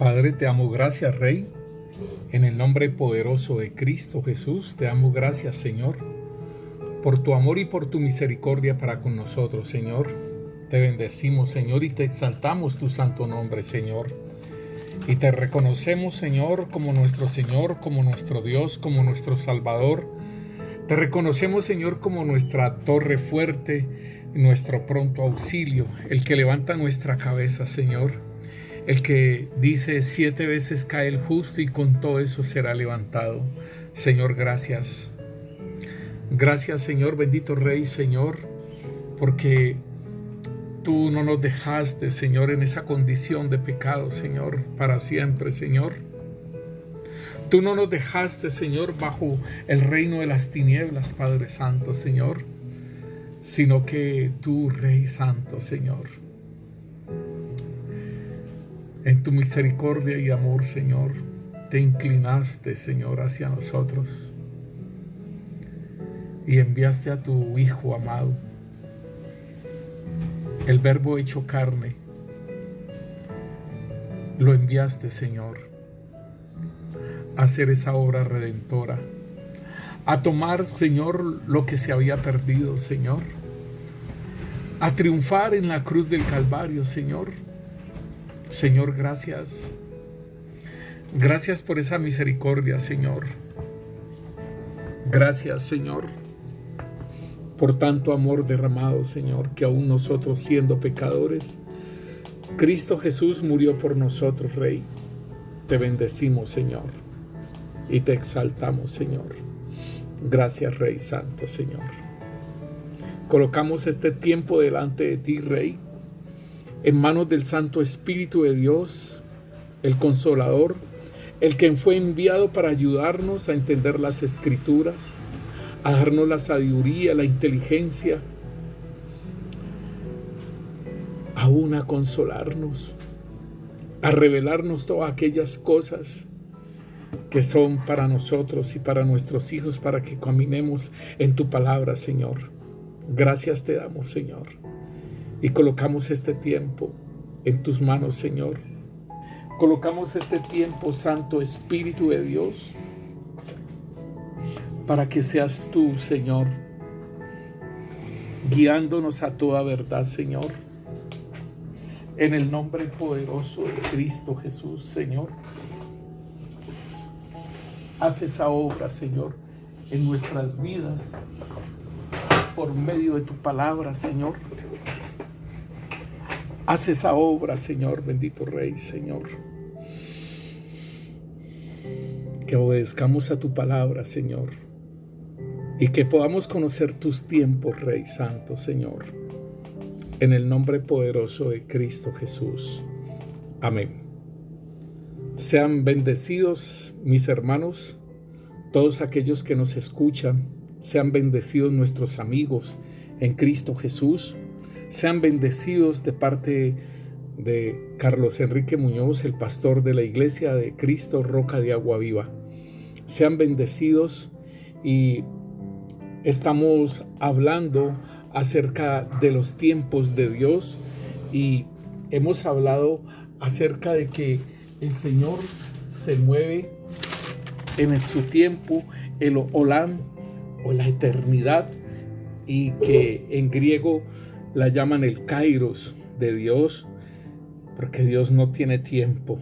Padre, te damos gracias, Rey. En el nombre poderoso de Cristo Jesús, te damos gracias, Señor, por tu amor y por tu misericordia para con nosotros, Señor. Te bendecimos, Señor, y te exaltamos tu santo nombre, Señor. Y te reconocemos, Señor, como nuestro Dios, como nuestro Salvador. Te reconocemos, Señor, como nuestra torre fuerte, nuestro pronto auxilio, el que levanta nuestra cabeza, Señor. El que dice 7 veces cae el justo y con todo eso será levantado. Señor, gracias. Gracias, Señor, bendito Rey, Señor, porque tú no nos dejaste, Señor, en esa condición de pecado, Señor, para siempre, Señor. Tú no nos dejaste, Señor, bajo el reino de las tinieblas, Padre Santo, Señor, sino que tú, Rey Santo, Señor, en tu misericordia y amor, Señor, te inclinaste, Señor, hacia nosotros y enviaste a tu Hijo amado, el Verbo hecho carne. Lo enviaste, Señor, a hacer esa obra redentora, a tomar, Señor, lo que se había perdido, Señor, a triunfar en la cruz del Calvario, Señor. Señor, gracias. Gracias por esa misericordia, Señor. Gracias, Señor, por tanto amor derramado, Señor, que aún nosotros siendo pecadores, Cristo Jesús murió por nosotros, Rey. Te bendecimos, Señor, y te exaltamos, Señor. Gracias, Rey Santo, Señor. Colocamos este tiempo delante de ti, Rey, en manos del Santo Espíritu de Dios, el Consolador, el que fue enviado para ayudarnos a entender las Escrituras, a darnos la sabiduría, la inteligencia, aún a consolarnos, a revelarnos todas aquellas cosas que son para nosotros y para nuestros hijos, para que caminemos en tu palabra, Señor. Gracias te damos, Señor. Y colocamos este tiempo en tus manos, Señor. Colocamos este tiempo, Santo Espíritu de Dios, para que seas tú, Señor, guiándonos a toda verdad, Señor. En el nombre poderoso de Cristo Jesús, Señor. Haz esa obra, Señor, en nuestras vidas, por medio de tu palabra, Señor. Haz esa obra, Señor, bendito Rey, Señor. Que obedezcamos a tu palabra, Señor. Y que podamos conocer tus tiempos, Rey Santo, Señor. En el nombre poderoso de Cristo Jesús. Amén. Sean bendecidos, mis hermanos, todos aquellos que nos escuchan. Sean bendecidos nuestros amigos en Cristo Jesús. Sean bendecidos de parte de Carlos Enrique Muñoz, el pastor de la Iglesia de Cristo Roca de Agua Viva. Sean bendecidos, y estamos hablando acerca de los tiempos de Dios, y hemos hablado acerca de que el Señor se mueve en su tiempo, el Olam o la eternidad, y que en griego la llaman el Kairos de Dios, porque Dios no tiene tiempo.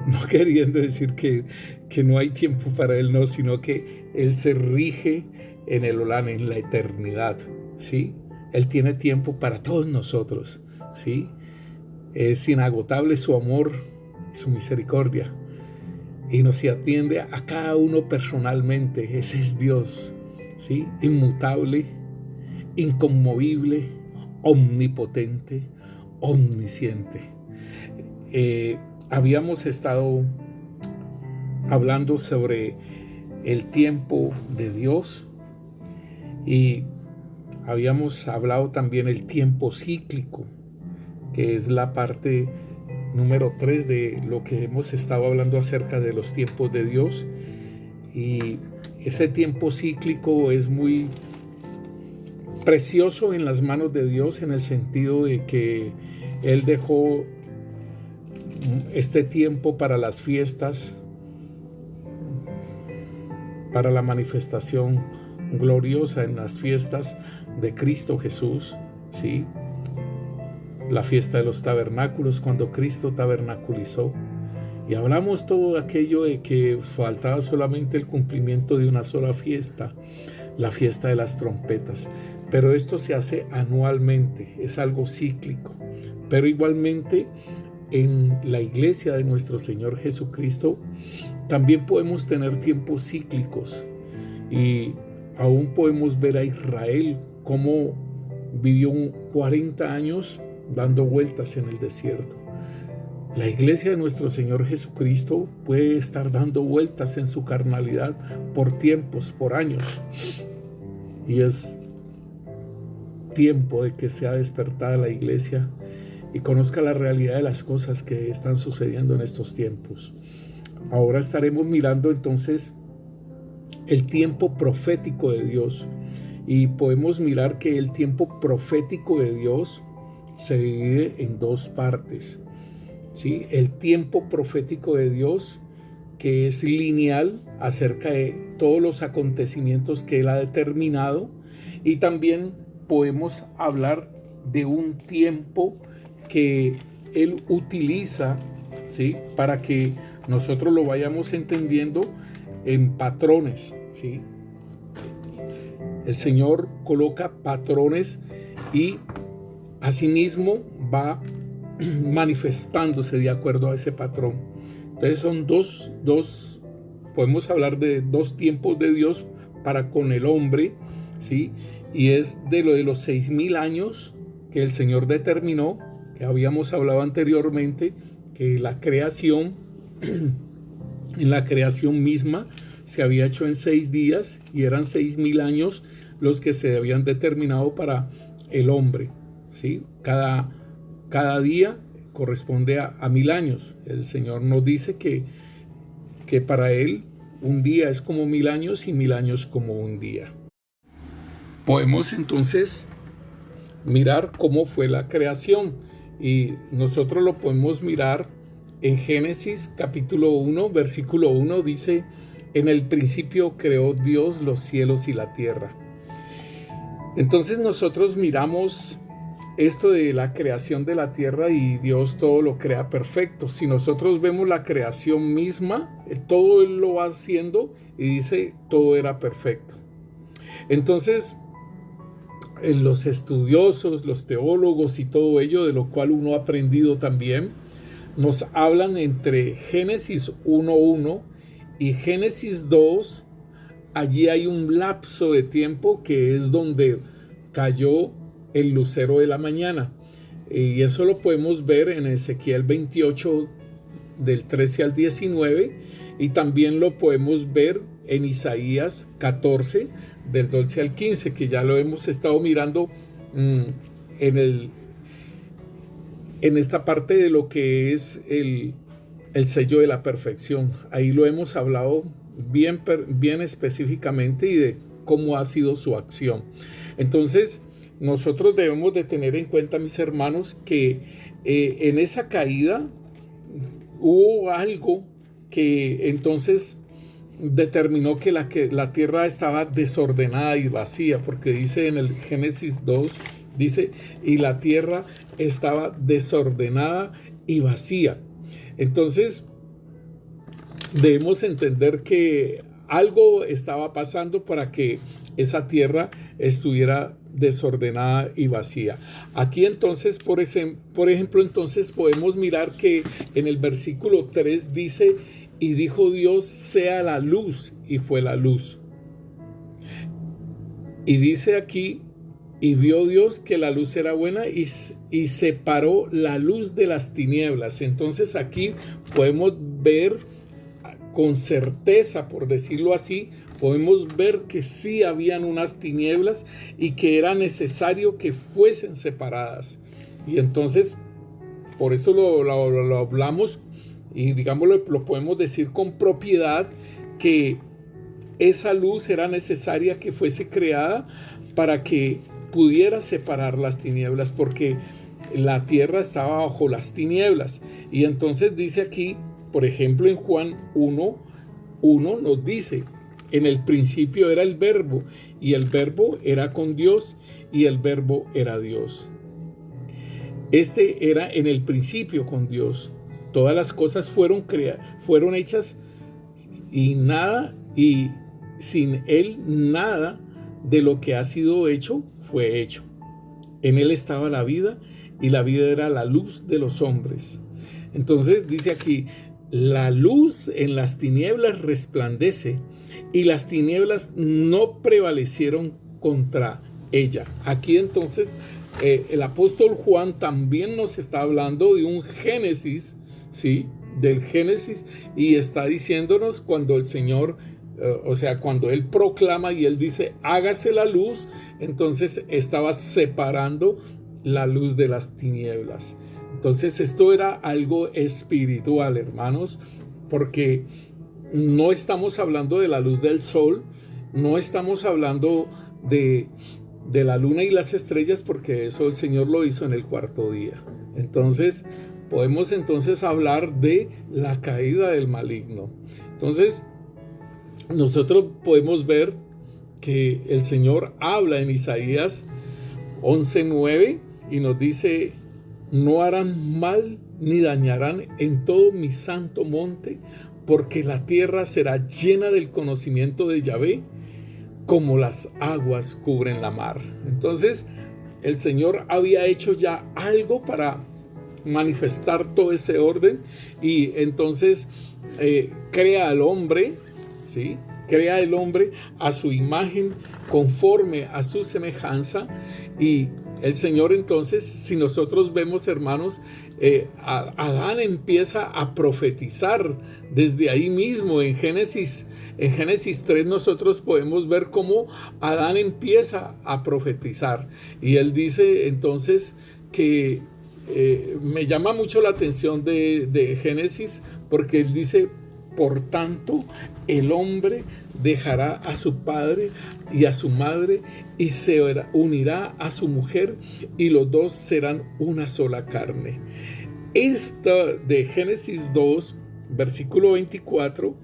No queriendo decir que no hay tiempo para Él, no, sino que Él se rige en el Olam, en la eternidad, ¿sí? Él tiene tiempo para todos nosotros, ¿sí? Es inagotable su amor, su misericordia, y nos atiende a cada uno personalmente. Ese es Dios, ¿sí? Inmutable, inconmovible, omnipotente, omnisciente. Habíamos estado hablando sobre el tiempo de Dios, y habíamos hablado también el tiempo cíclico, que es la parte número 3 de lo que hemos estado hablando acerca de los tiempos de Dios. Y ese tiempo cíclico es muy precioso en las manos de Dios, en el sentido de que Él dejó este tiempo para las fiestas, para la manifestación gloriosa en las fiestas de Cristo Jesús, ¿sí? La fiesta de los tabernáculos, cuando Cristo tabernaculizó. Y hablamos todo aquello de que faltaba solamente el cumplimiento de una sola fiesta, la fiesta de las trompetas. Pero esto se hace anualmente, es algo cíclico. Pero igualmente en la iglesia de nuestro Señor Jesucristo también podemos tener tiempos cíclicos. Y aún podemos ver a Israel cómo vivió 40 años dando vueltas en el desierto. La iglesia de nuestro Señor Jesucristo puede estar dando vueltas en su carnalidad por tiempos, por años. Y es tiempo de que sea despertada la iglesia y conozca la realidad de las cosas que están sucediendo en estos tiempos. Ahora estaremos mirando entonces el tiempo profético de Dios, y podemos mirar que el tiempo profético de Dios se divide en dos partes, ¿sí? El tiempo profético de Dios, que es lineal acerca de todos los acontecimientos que Él ha determinado, y también podemos hablar de un tiempo que Él utiliza, ¿sí? Para que nosotros lo vayamos entendiendo en patrones, ¿sí? El Señor coloca patrones y asimismo va manifestándose de acuerdo a ese patrón. Entonces son dos, podemos hablar de dos tiempos de Dios para con el hombre, ¿sí? Y es de los 6,000 años que el Señor determinó, que habíamos hablado anteriormente, que la creación, en la creación misma, se había hecho en 6 días y eran 6,000 años los que se habían determinado para el hombre, ¿sí? Cada día corresponde a 1,000 años. El Señor nos dice que para Él un día es como 1,000 años y 1,000 años como un día. Podemos entonces mirar cómo fue la creación, y nosotros lo podemos mirar en Génesis capítulo 1, versículo 1, dice: en el principio creó Dios los cielos y la tierra. Entonces nosotros miramos esto de la creación de la tierra y Dios todo lo crea perfecto. Si nosotros vemos la creación misma, todo Él lo va haciendo y dice todo era perfecto. Entonces los estudiosos, los teólogos y todo ello, de lo cual uno ha aprendido también, nos hablan entre Génesis 1:1 y Génesis 2, allí hay un lapso de tiempo que es donde cayó el lucero de la mañana. Y eso lo podemos ver en Ezequiel 28, del 13 al 19, y también lo podemos ver en Isaías 14, del 12 al 15, que ya lo hemos estado mirando en esta parte de lo que es el sello de la perfección. Ahí lo hemos hablado bien específicamente y de cómo ha sido su acción. Entonces nosotros debemos de tener en cuenta, mis hermanos, que en esa caída hubo algo que entonces determinó que la tierra estaba desordenada y vacía, porque dice en el Génesis 2, dice: y la tierra estaba desordenada y vacía. Entonces debemos entender que algo estaba pasando para que esa tierra estuviera desordenada y vacía. Aquí entonces, por ejemplo, entonces podemos mirar que en el versículo 3 dice: y dijo Dios, sea la luz, y fue la luz. Y dice aquí: y vio Dios que la luz era buena, y separó la luz de las tinieblas. Entonces aquí podemos ver con certeza, por decirlo así, podemos ver que sí habían unas tinieblas y que era necesario que fuesen separadas. Y entonces, por eso lo hablamos y digámoslo, lo podemos decir con propiedad, que esa luz era necesaria que fuese creada para que pudiera separar las tinieblas, porque la tierra estaba bajo las tinieblas. Y entonces dice aquí, por ejemplo, en Juan 1:1 nos dice: en el principio era el Verbo, y el Verbo era con Dios, y el Verbo era Dios. Este era en el principio con Dios. Todas las cosas fueron hechas, y sin Él nada de lo que ha sido hecho fue hecho. En Él estaba la vida, y la vida era la luz de los hombres. Entonces dice aquí: la luz en las tinieblas resplandece, y las tinieblas no prevalecieron contra ella. Aquí entonces el apóstol Juan también nos está hablando de un Génesis, ¿sí? Del Génesis, y está diciéndonos cuando el Señor, cuando Él proclama y Él dice: hágase la luz, entonces estaba separando la luz de las tinieblas. Entonces esto era algo espiritual, hermanos, porque no estamos hablando de la luz del sol, no estamos hablando de la luna y las estrellas, porque eso el Señor lo hizo en el cuarto día. Entonces podemos hablar de la caída del maligno. Entonces nosotros podemos ver que el Señor habla en Isaías 11:9 y nos dice: no harán mal ni dañarán en todo mi santo monte, porque la tierra será llena del conocimiento de Yahvé, como las aguas cubren la mar. Entonces el Señor había hecho ya algo para manifestar todo ese orden, y entonces crea al hombre, ¿sí? Crea el hombre a su imagen, conforme a su semejanza. Y el Señor entonces, si nosotros vemos, hermanos, Adán empieza a profetizar desde ahí mismo. En Génesis 3 nosotros podemos ver cómo Adán empieza a profetizar. Y él dice entonces que me llama mucho la atención de Génesis, porque él dice: por tanto, el hombre dejará a su padre y a su madre, y se unirá a su mujer, y los dos serán una sola carne. Esto de Génesis 2, versículo 24.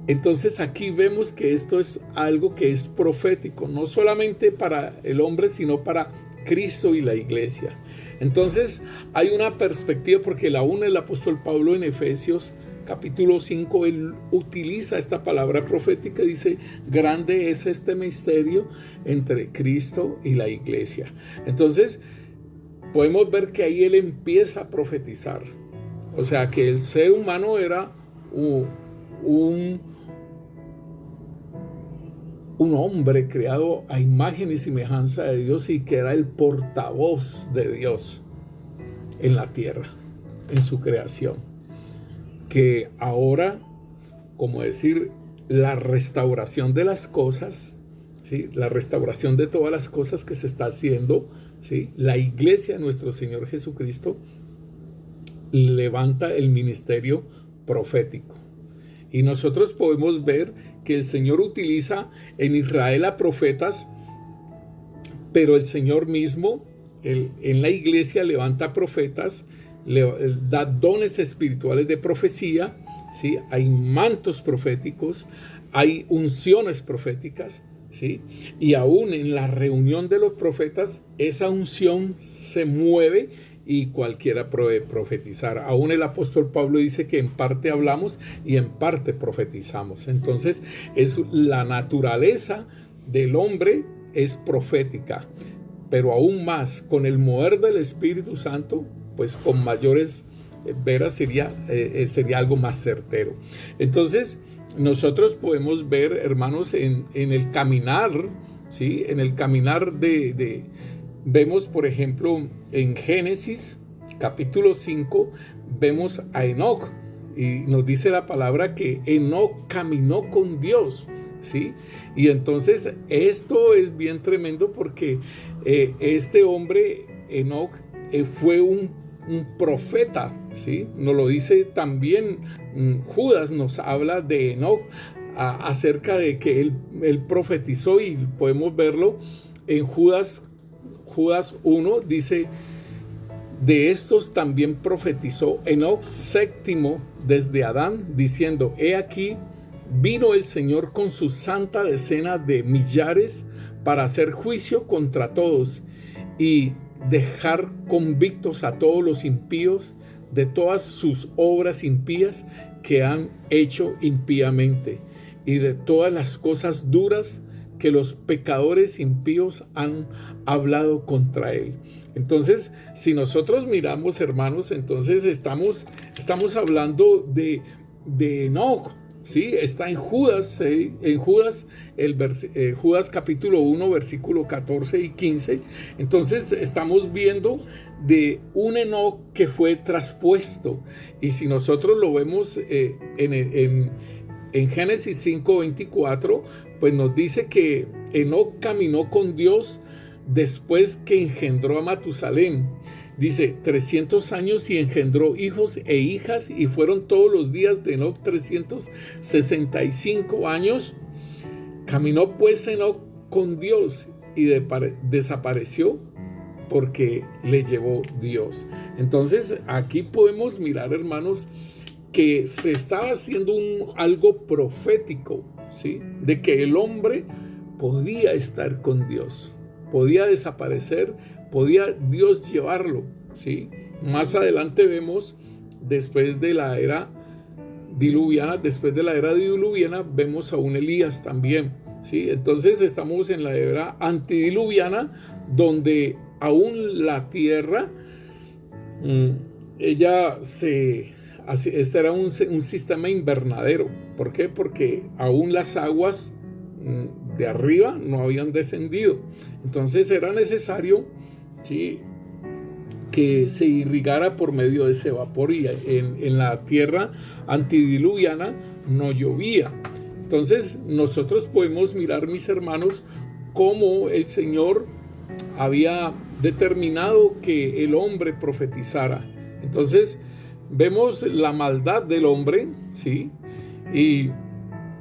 Entonces aquí vemos que esto es algo que es profético, no solamente para el hombre, sino para Cristo y la iglesia. Entonces hay una perspectiva, porque aún el apóstol Pablo en Efesios capítulo 5, él utiliza esta palabra profética y dice: grande es este misterio entre Cristo y la iglesia. Entonces podemos ver que ahí él empieza a profetizar. O sea, que el ser humano era un hombre creado a imagen y semejanza de Dios, y que era el portavoz de Dios en la tierra, en su creación. Que ahora, como decir, la restauración de las cosas, ¿sí? La restauración de todas las cosas que se está haciendo, ¿sí? La iglesia de nuestro Señor Jesucristo levanta el ministerio profético. Y nosotros podemos ver que el Señor utiliza en Israel a profetas, pero el Señor mismo en la iglesia levanta profetas, le da dones espirituales de profecía, ¿sí? Hay mantos proféticos, hay unciones proféticas, ¿sí? Y aún en la reunión de los profetas, esa unción se mueve y cualquiera puede profetizar. Aún el apóstol Pablo dice que en parte hablamos y en parte profetizamos. Entonces es la naturaleza del hombre es profética, pero aún más con el mover del Espíritu Santo, pues con mayores veras sería algo más certero. Entonces nosotros podemos ver, hermanos, en el caminar, ¿sí? En el caminar vemos, por ejemplo, en Génesis capítulo 5, vemos a Enoc, y nos dice la palabra que Enoc caminó con Dios, ¿sí? Y entonces esto es bien tremendo, porque este hombre, Enoc, fue un profeta, ¿sí? Nos lo dice también Judas, nos habla de Enoc acerca de que él profetizó, y podemos verlo en Judas 1, dice: De estos también profetizó Enoc séptimo desde Adán, diciendo: He aquí, vino el Señor con su santa decena de millares para hacer juicio contra todos y dejar convictos a todos los impíos de todas sus obras impías que han hecho impíamente y de todas las cosas duras que los pecadores impíos han hablado contra él. Entonces, si nosotros miramos, hermanos, entonces estamos hablando de Enoc, ¿sí? Está en Judas, Judas capítulo 1, versículo 14 y 15. Entonces estamos viendo de un Enoc que fue traspuesto. Y si nosotros lo vemos en Génesis 5, 24, pues nos dice que Enoc caminó con Dios después que engendró a Matusalén. Dice 300 años y engendró hijos e hijas, y fueron todos los días de Enoc 365 años. Caminó pues Enoc con Dios y desapareció porque le llevó Dios. Entonces aquí podemos mirar, hermanos, que se estaba haciendo algo profético, ¿sí? De que el hombre podía estar con Dios, podía desaparecer, podía Dios llevarlo, ¿sí? Más adelante vemos, después de la era diluviana, vemos a un Elías también, ¿sí? Entonces estamos en la era antidiluviana, donde aún la tierra, este era un sistema invernadero. ¿Por qué? Porque aún las aguas de arriba no habían descendido. Entonces era necesario, ¿sí?, que se irrigara por medio de ese vapor, y en la tierra antidiluviana no llovía. Entonces nosotros podemos mirar, mis hermanos, cómo el Señor había determinado que el hombre profetizara. Entonces vemos la maldad del hombre, ¿sí? Y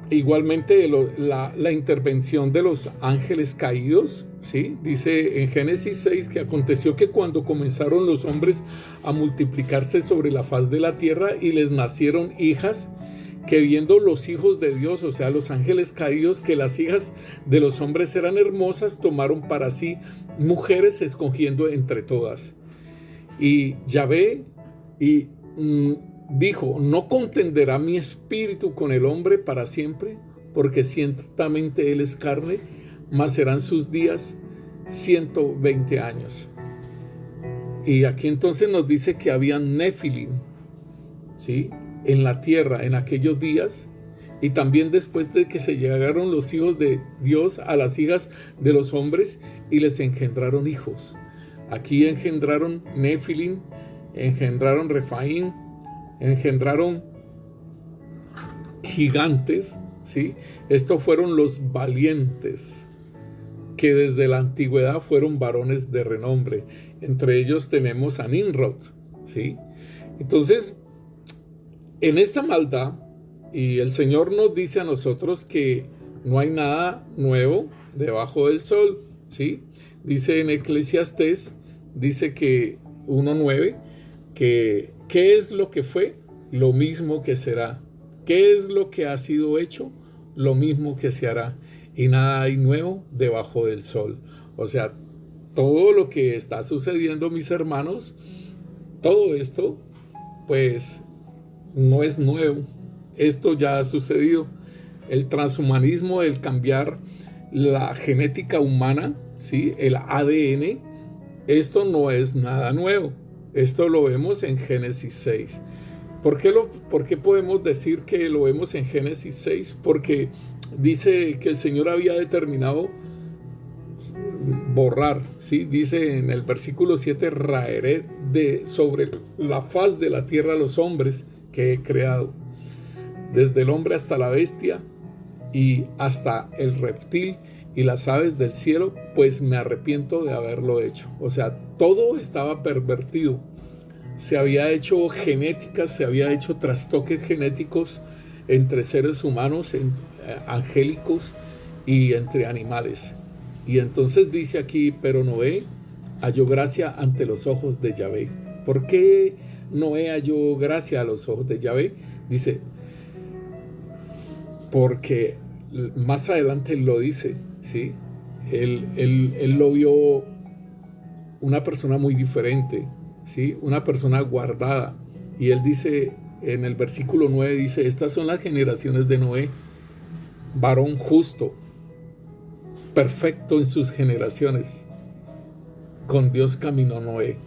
igualmente la intervención de los ángeles caídos, ¿sí? Dice en Génesis 6 que aconteció que cuando comenzaron los hombres a multiplicarse sobre la faz de la tierra y les nacieron hijas, que viendo los hijos de Dios, o sea, los ángeles caídos, que las hijas de los hombres eran hermosas, tomaron para sí mujeres, escogiendo entre todas. Y Yahvé dijo: no contenderá mi espíritu con el hombre para siempre, porque ciertamente él es carne, mas serán sus días 120 años. Y aquí entonces nos dice que había Nefilim, ¿sí?, en la tierra en aquellos días, y también después de que se llegaron los hijos de Dios a las hijas de los hombres y les engendraron hijos. Aquí engendraron Nefilim, engendraron Refaim, engendraron gigantes, ¿sí? Estos fueron los valientes, que desde la antigüedad fueron varones de renombre. Entre ellos tenemos a Nimrod, ¿sí? Entonces, en esta maldad, y el Señor nos dice a nosotros que no hay nada nuevo debajo del sol, ¿sí? Dice en Eclesiastés, dice que 1:9, que ¿qué es lo que fue? Lo mismo que será. ¿Qué es lo que ha sido hecho? Lo mismo que se hará. Y nada hay nuevo debajo del sol. O sea, todo lo que está sucediendo, mis hermanos, todo esto, pues, no es nuevo. Esto ya ha sucedido. El transhumanismo, el cambiar la genética humana, ¿sí?, el ADN, esto no es nada nuevo. Esto lo vemos en Génesis 6. ¿Por qué podemos decir que lo vemos en Génesis 6? Porque dice que el Señor había determinado borrar, ¿sí? Dice en el versículo 7: raeré sobre la faz de la tierra los hombres que he creado, desde el hombre hasta la bestia y hasta el reptil y las aves del cielo, pues me arrepiento de haberlo hecho. O sea, todo estaba pervertido. Se había hecho genética, se había hecho trastoques genéticos entre seres humanos, angélicos, y entre animales. Y entonces dice aquí: pero Noé halló gracia ante los ojos de Yahvé. ¿Por qué Noé halló gracia a los ojos de Yahvé? Dice, porque más adelante lo dice, ¿sí? Él lo vio una persona muy diferente, ¿sí? Una persona guardada. Y él dice, en el versículo 9, dice, estas son las generaciones de Noé, varón justo, perfecto en sus generaciones. Con Dios caminó Noé.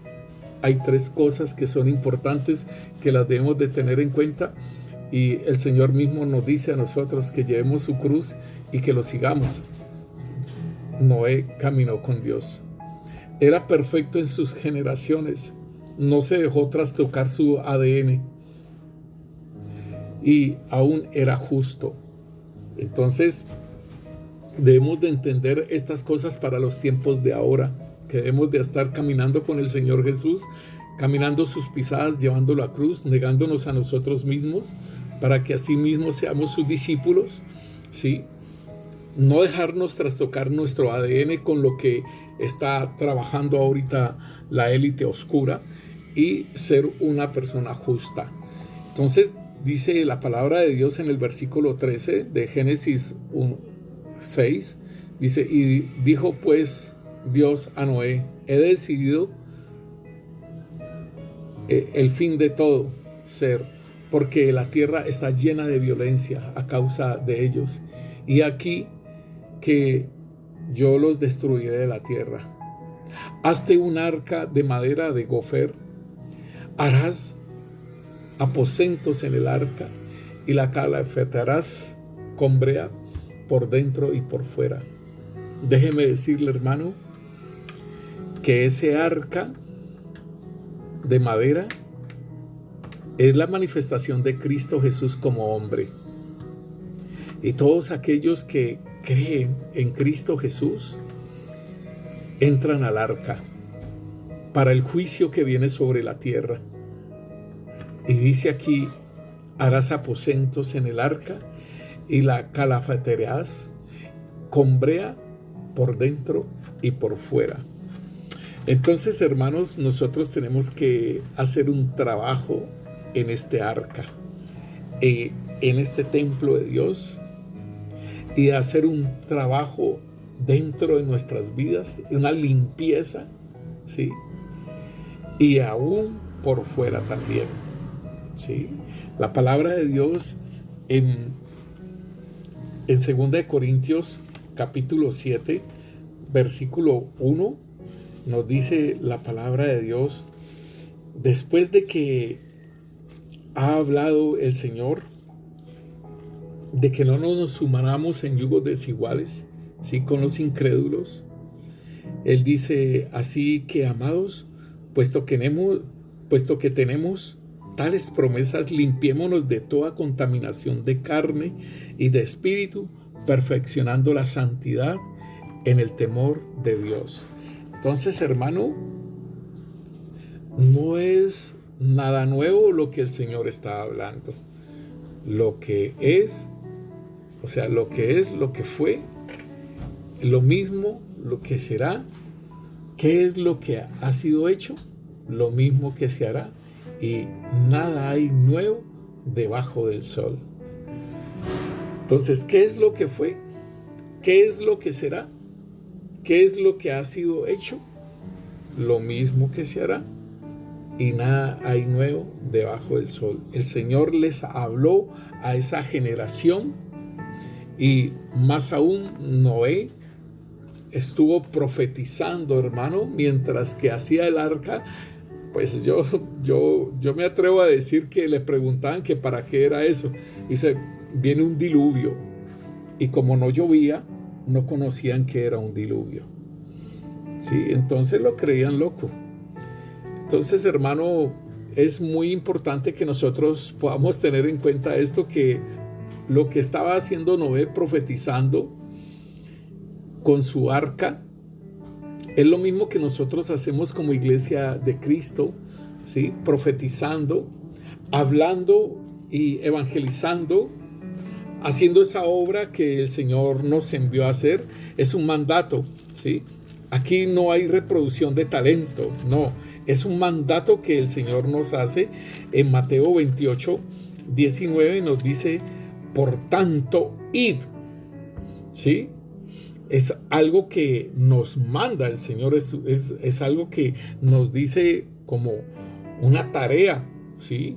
Hay tres cosas que son importantes que las debemos de tener en cuenta, y el Señor mismo nos dice a nosotros que llevemos su cruz y que lo sigamos. Noé caminó con Dios. Era perfecto en sus generaciones. No se dejó trastocar su ADN. Y aún era justo. Entonces, debemos de entender estas cosas para los tiempos de ahora, que debemos de estar caminando con el Señor Jesús, caminando sus pisadas, llevando la cruz, negándonos a nosotros mismos, para que así mismo seamos sus discípulos, ¿sí? No dejarnos trastocar nuestro ADN con lo que está trabajando ahorita la élite oscura, y ser una persona justa. Entonces, dice la palabra de Dios en el versículo 13 de Génesis 6, dice, y dijo pues Dios a Noé, he decidido el fin de todo ser, porque la tierra está llena de violencia a causa de ellos, y aquí que yo los destruiré de la tierra. Hazte un arca de madera de gofer, harás aposentos en el arca y la calafatearás con brea por dentro y por fuera. Déjeme decirle, hermano, que ese arca de madera es la manifestación de Cristo Jesús como hombre. Y todos aquellos que creen en Cristo Jesús entran al arca para el juicio que viene sobre la tierra. Y dice aquí, harás aposentos en el arca y la calafatearás con brea por dentro y por fuera. Entonces, hermanos, nosotros tenemos que hacer un trabajo en este arca, en este templo de Dios, y hacer un trabajo dentro de nuestras vidas, una limpieza, ¿sí? Y aún por fuera también, ¿sí? La palabra de Dios en 2 Corintios capítulo 7, versículo 1, nos dice la palabra de Dios, después de que ha hablado el Señor de que no nos sumáramos en yugos desiguales, ¿sí?, con los incrédulos. Él dice, así que, amados, puesto que tenemos tales promesas, limpiémonos de toda contaminación de carne y de espíritu, perfeccionando la santidad en el temor de Dios. Entonces, hermano, no es nada nuevo lo que el Señor está hablando. Lo que es, lo que fue, lo mismo, lo que será. ¿Qué es lo que ha sido hecho? Lo mismo que se hará, y nada hay nuevo debajo del sol. Entonces, ¿qué es lo que fue? ¿Qué es lo que será? ¿Qué es lo que ha sido hecho? Lo mismo que se hará, y nada hay nuevo debajo del sol. El Señor les habló a esa generación, y más aún Noé estuvo profetizando, hermano, mientras que hacía el arca. Pues yo me atrevo a decir que le preguntaban que para qué era eso. Dice, viene un diluvio, y como no llovía, no conocían que era un diluvio, ¿sí? Entonces lo creían loco. Entonces, hermano, es muy importante que nosotros podamos tener en cuenta esto, que lo que estaba haciendo Noé profetizando con su arca es lo mismo que nosotros hacemos como iglesia de Cristo, ¿sí? Profetizando, hablando y evangelizando, haciendo esa obra que el Señor nos envió a hacer. Es un mandato, ¿sí? Aquí no hay reproducción de talento, no. Es un mandato que el Señor nos hace en Mateo 28, 19, nos dice, por tanto, id. ¿Sí? Es algo que nos manda el Señor, es algo que nos dice como una tarea, ¿sí?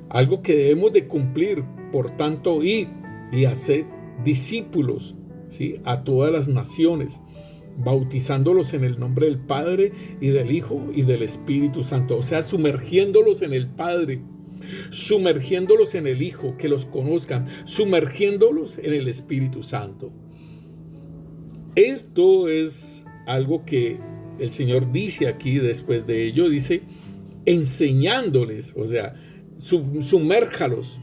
Algo que debemos de cumplir. Por tanto, id y haced discípulos, ¿sí? A todas las naciones, bautizándolos en el nombre del Padre y del Hijo y del Espíritu Santo. O sea, sumergiéndolos en el Padre, sumergiéndolos en el Hijo, que los conozcan, sumergiéndolos en el Espíritu Santo. Esto es algo que el Señor dice aquí. Después de ello dice, enseñándoles, o sea, sumérjalos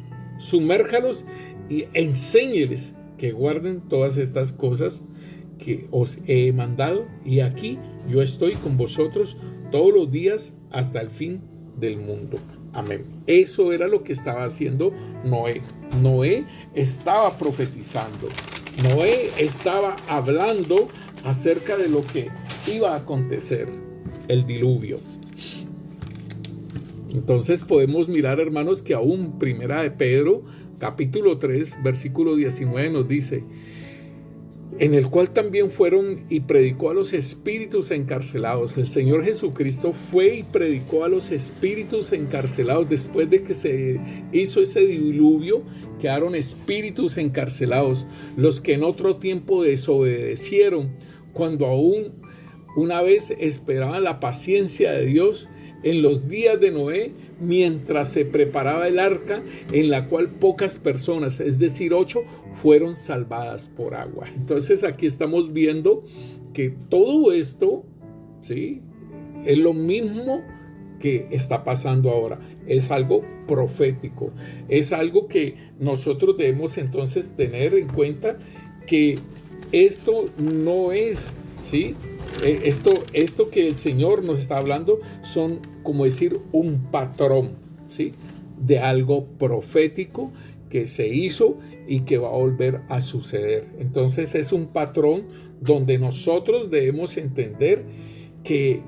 y enséñeles que guarden todas estas cosas que os he mandado, y aquí yo estoy con vosotros todos los días hasta el fin del mundo. Amén. Eso era lo que estaba haciendo Noé. Noé estaba profetizando. Noé estaba hablando acerca de lo que iba a acontecer, el diluvio. Entonces podemos mirar, hermanos, que aún Primera de Pedro, capítulo 3, versículo 19 nos dice, en el cual también fueron y predicó a los espíritus encarcelados. El Señor Jesucristo fue y predicó a los espíritus encarcelados. Después de que se hizo ese diluvio, quedaron espíritus encarcelados, los que en otro tiempo desobedecieron, cuando aún una vez esperaban la paciencia de Dios en los días de Noé, mientras se preparaba el arca, en la cual pocas personas, es decir, 8, fueron salvadas por agua. Entonces aquí estamos viendo que todo esto, ¿sí?, es lo mismo que está pasando ahora. Es algo profético, es algo que nosotros debemos entonces tener en cuenta, que esto no es, ¿sí?, esto que el Señor nos está hablando son, como decir, un patrón, ¿sí?, de algo profético que se hizo y que va a volver a suceder. Entonces es un patrón donde nosotros debemos entender que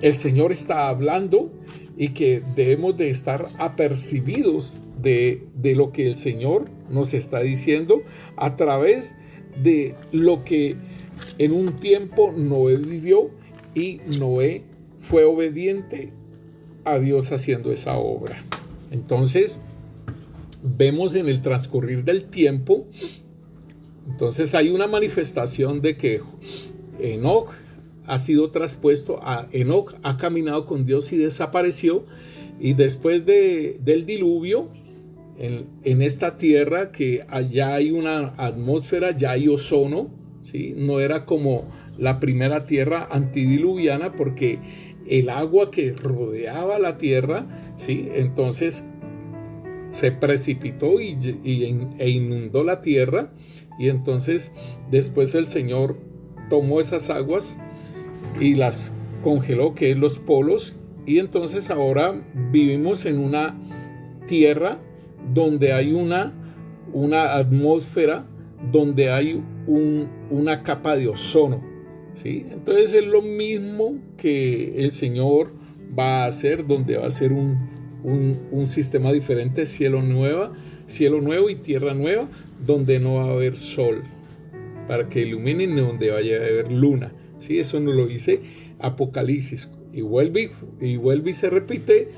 el Señor está hablando y que debemos de estar apercibidos de lo que el Señor nos está diciendo a través de lo que en un tiempo Noé vivió, y Noé fue obediente a Dios haciendo esa obra. Entonces vemos en el transcurrir del tiempo, entonces hay una manifestación de que Enoc ha sido traspuesto. Enoc ha caminado con Dios y desapareció, y después del diluvio, en esta tierra, que allá hay una atmósfera, ya hay ozono, ¿sí? No era como la primera tierra antidiluviana, porque el agua que rodeaba la tierra, ¿sí?, entonces se precipitó e inundó la tierra, y entonces después el Señor tomó esas aguas y las congeló, que es los polos, y entonces ahora vivimos en una tierra donde hay una atmósfera, donde hay una capa de ozono, ¿sí? Entonces es lo mismo que el Señor va a hacer, donde va a ser un sistema diferente, cielo nuevo y tierra nueva, donde no va a haber sol para que iluminen, donde vaya a haber luna, ¿sí? Eso nos lo dice Apocalipsis, y vuelve y se repite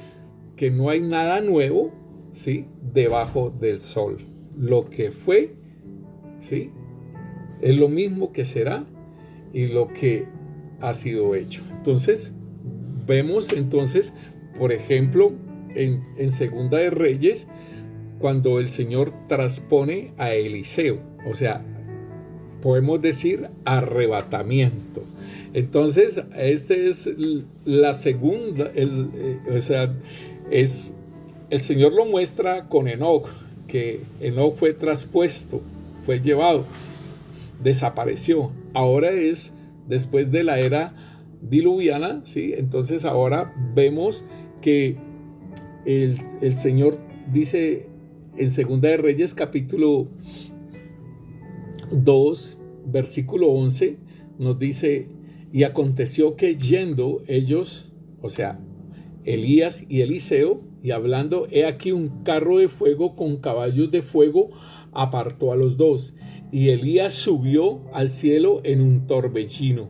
que no hay nada nuevo, ¿sí?, debajo del sol. Lo que fue, ¿sí?, es lo mismo que será, y lo que ha sido hecho. Entonces vemos, entonces, por ejemplo, en Segunda de Reyes, cuando el Señor transpone a Eliseo, o sea, podemos decir arrebatamiento. Entonces este es la segunda, el Señor lo muestra con Enoc, que Enoc fue traspuesto, fue llevado, desapareció. Ahora es después de la era diluviana, ¿sí? Entonces ahora vemos que el Señor dice en Segunda de Reyes, capítulo 2, versículo 11, nos dice: y aconteció que yendo ellos, o sea, Elías y Eliseo, y hablando, he aquí un carro de fuego con caballos de fuego apartó a los dos, y Elías subió al cielo en un torbellino,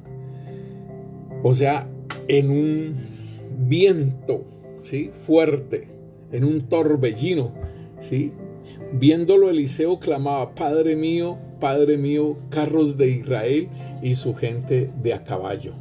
o sea, en un viento, ¿sí?, fuerte, en un torbellino, ¿sí? Viéndolo, Eliseo clamaba: Padre mío, carros de Israel y su gente de a caballo.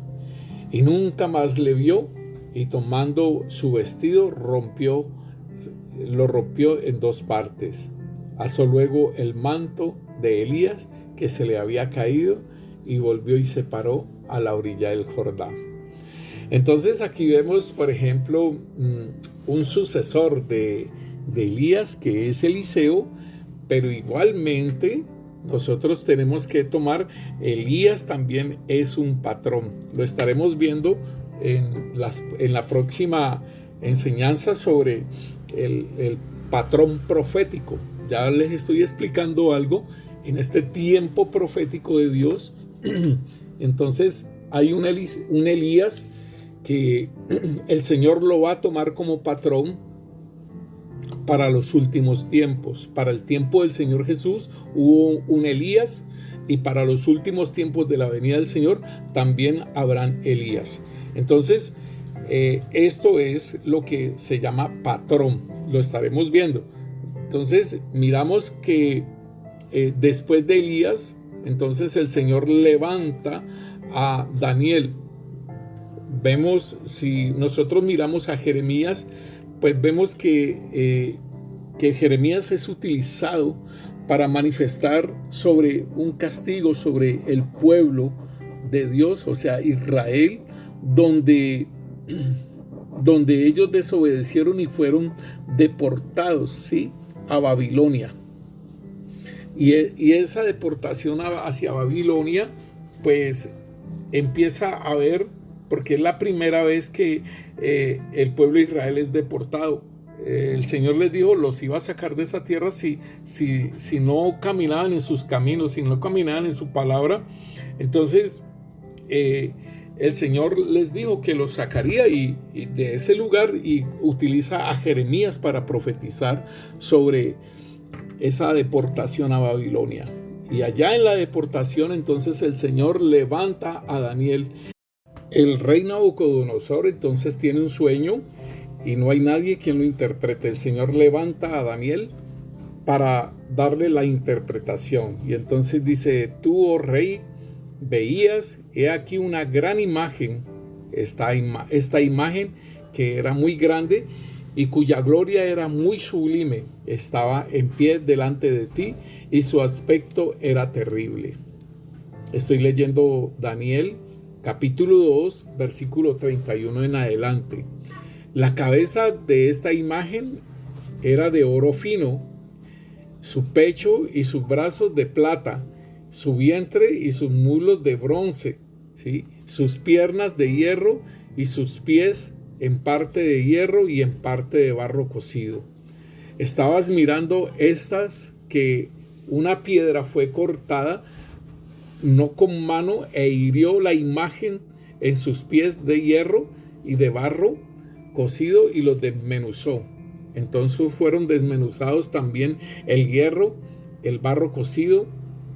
Y nunca más le vio, y tomando su vestido lo rompió en dos partes. Alzó luego el manto de Elías que se le había caído y volvió y se paró a la orilla del Jordán. Entonces aquí vemos, por ejemplo, un sucesor de Elías, que es Eliseo, pero igualmente nosotros tenemos que tomar, Elías también es un patrón. Lo estaremos viendo en la próxima enseñanza sobre el patrón profético. Ya les estoy explicando algo en este tiempo profético de Dios. Entonces hay un Elías que el Señor lo va a tomar como patrón para los últimos tiempos. Para el tiempo del Señor Jesús hubo un Elías, y para los últimos tiempos de la venida del Señor también habrán Elías. Entonces, esto es lo que se llama patrón. Lo estaremos viendo. Entonces, miramos que después de Elías, entonces el Señor levanta a Daniel. Vemos, si nosotros miramos a Jeremías, pues vemos que Jeremías es utilizado para manifestar sobre un castigo sobre el pueblo de Dios, o sea, Israel, donde ellos desobedecieron y fueron deportados, ¿sí?, a Babilonia. Y esa deportación hacia Babilonia, pues empieza a haber, porque es la primera vez que el pueblo de Israel es deportado. El Señor les dijo, los iba a sacar de esa tierra si no caminaban en sus caminos, si no caminaban en su palabra. Entonces el Señor les dijo que los sacaría y de ese lugar, y utiliza a Jeremías para profetizar sobre esa deportación a Babilonia. Y allá en la deportación, entonces el Señor levanta a Daniel. El rey Nabucodonosor entonces tiene un sueño y no hay nadie quien lo interprete. El Señor levanta a Daniel para darle la interpretación. Y entonces dice: tú, oh rey, veías, he aquí una gran imagen, esta imagen que era muy grande y cuya gloria era muy sublime, estaba en pie delante de ti, y su aspecto era terrible. Estoy leyendo Daniel capítulo 2, versículo 31 en adelante. La cabeza de esta imagen era de oro fino, su pecho y sus brazos de plata, su vientre y sus muslos de bronce, ¿sí?, sus piernas de hierro y sus pies en parte de hierro y en parte de barro cocido. Estabas mirando estas, que una piedra fue cortada no con mano e hirió la imagen en sus pies de hierro y de barro cocido y los desmenuzó. Entonces fueron desmenuzados también el hierro, el barro cocido,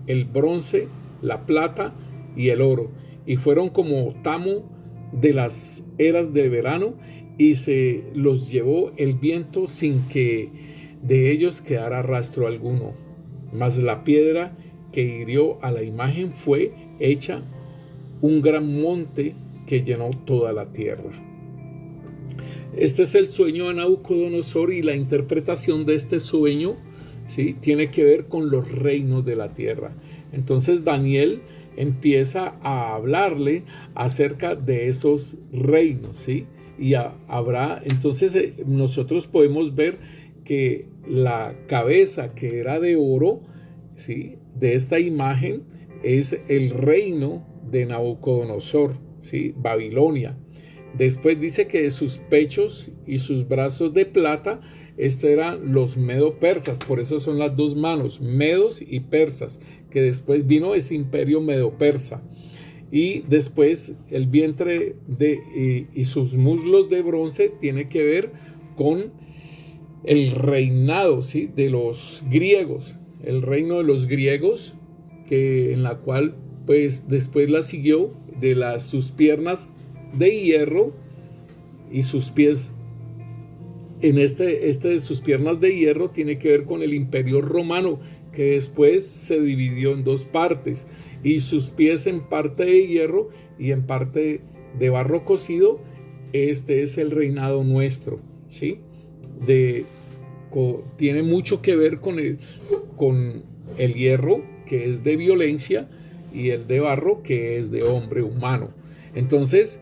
el bronce, la plata y el oro, y fueron como tamo de las eras de verano, y se los llevó el viento sin que de ellos quedara rastro alguno. Mas la piedra que hirió a la imagen fue hecha un gran monte que llenó toda la tierra. Este es el sueño de Nabucodonosor, y la interpretación de este sueño, ¿sí?, tiene que ver con los reinos de la tierra. Entonces Daniel empieza a hablarle acerca de esos reinos, ¿sí? Y habrá, entonces nosotros podemos ver que la cabeza, que era de oro, ¿sí?, de esta imagen es el reino de Nabucodonosor, ¿sí?, Babilonia. Después dice que de sus pechos y sus brazos de plata, estos eran los medo-persas, por eso son las dos manos, medos y persas, que después vino ese imperio medo-persa. y después el vientre y sus muslos de bronce tiene que ver con el reinado, ¿sí?, de los griegos, el reino de los griegos, en la cual pues después la siguió de sus piernas de hierro y sus pies. En de sus piernas de hierro tiene que ver con el Imperio Romano, que después se dividió en dos partes, y sus pies en parte de hierro y en parte de barro cocido. Este es el reinado nuestro, ¿sí? Tiene mucho que ver con el hierro, que es de violencia, y el de barro, que es de hombre humano. Entonces,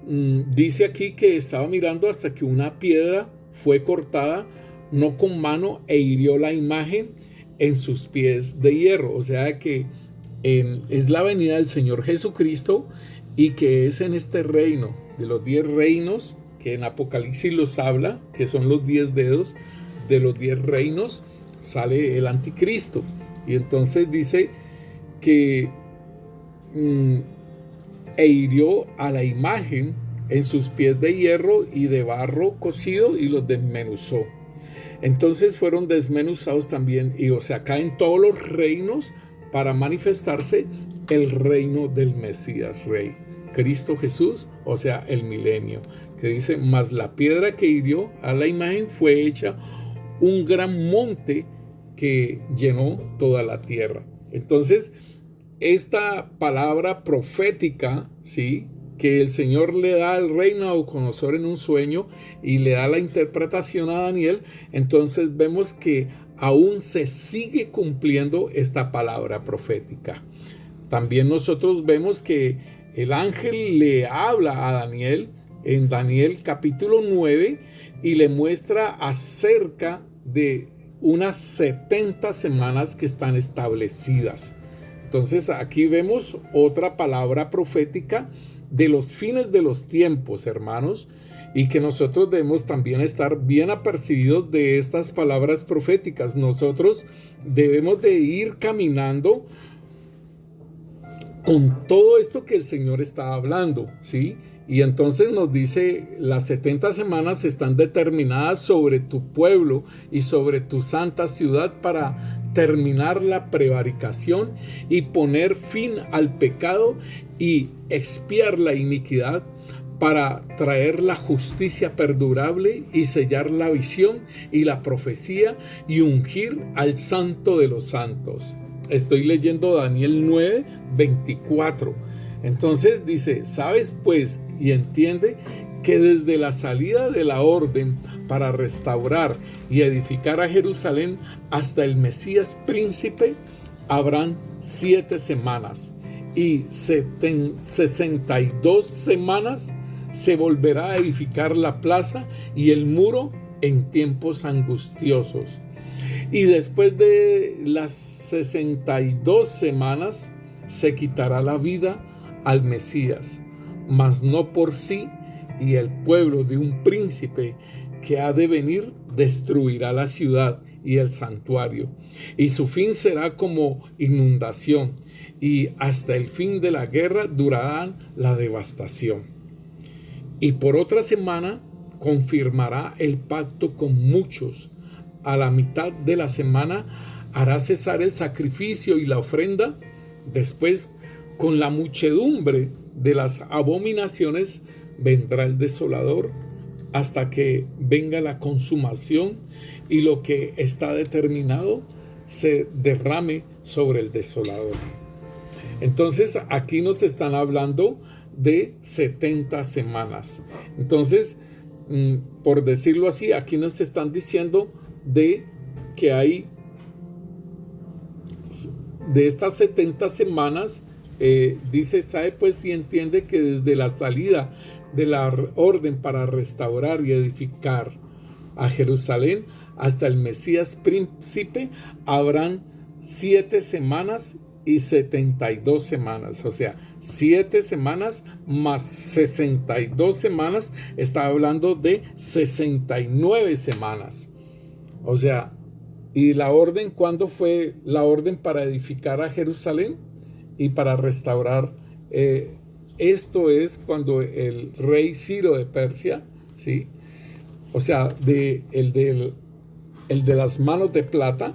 dice aquí que estaba mirando hasta que una piedra fue cortada, no con mano, e hirió la imagen en sus pies de hierro. O sea que es la venida del Señor Jesucristo, y que es en este reino de los 10 reinos, que en Apocalipsis los habla, que son los 10 dedos. De los 10 reinos sale el anticristo, y entonces dice que e hirió a la imagen en sus pies de hierro y de barro cocido, y los desmenuzó. Entonces fueron desmenuzados también, y o sea, caen todos los reinos para manifestarse el reino del Mesías Rey, Cristo Jesús, o sea, el milenio, que dice: mas la piedra que hirió a la imagen fue hecha un gran monte que llenó toda la tierra. Entonces, esta palabra profética, ¿sí?, que el Señor le da al rey Nabucodonosor en un sueño y le da la interpretación a Daniel, entonces vemos que aún se sigue cumpliendo esta palabra profética. También nosotros vemos que el ángel le habla a Daniel en Daniel capítulo 9 y le muestra acerca de unas 70 semanas que están establecidas. Entonces aquí vemos otra palabra profética de los fines de los tiempos, hermanos, y que nosotros debemos también estar bien apercibidos de estas palabras proféticas. Nosotros debemos de ir caminando con todo esto que el Señor está hablando, ¿sí? Y entonces nos dice: las 70 semanas están determinadas sobre tu pueblo y sobre tu santa ciudad para terminar la prevaricación y poner fin al pecado y expiar la iniquidad, para traer la justicia perdurable y sellar la visión y la profecía y ungir al santo de los santos. Estoy leyendo Daniel 9, 24. Entonces dice: sabes pues y entiende que desde la salida de la orden para restaurar y edificar a Jerusalén hasta el Mesías príncipe habrán 7 semanas, y 62 semanas se volverá a edificar la plaza y el muro en tiempos angustiosos. Y después de las 62 semanas se quitará la vida al Mesías, mas no por sí, y el pueblo de un príncipe que ha de venir destruirá la ciudad y el santuario, y su fin será como inundación, y hasta el fin de la guerra durará la devastación. Y por otra semana confirmará el pacto con muchos. A la mitad de la semana hará cesar el sacrificio y la ofrenda. Después, con la muchedumbre de las abominaciones, vendrá el desolador hasta que venga la consumación y lo que está determinado se derrame sobre el desolador. Entonces, aquí nos están hablando de 70 semanas. Entonces, por decirlo así, aquí nos están diciendo de que hay de estas 70 semanas, dice: sabe pues y entiende que desde la salida de la orden para restaurar y edificar a Jerusalén hasta el Mesías príncipe habrán 7 semanas y 72 semanas, o sea, 7 semanas más 62 semanas, está hablando de 69 semanas. O sea, ¿y la orden cuándo fue la orden para edificar a Jerusalén y para restaurar Esto es cuando el rey Ciro de Persia, ¿sí? O sea, el de las manos de plata,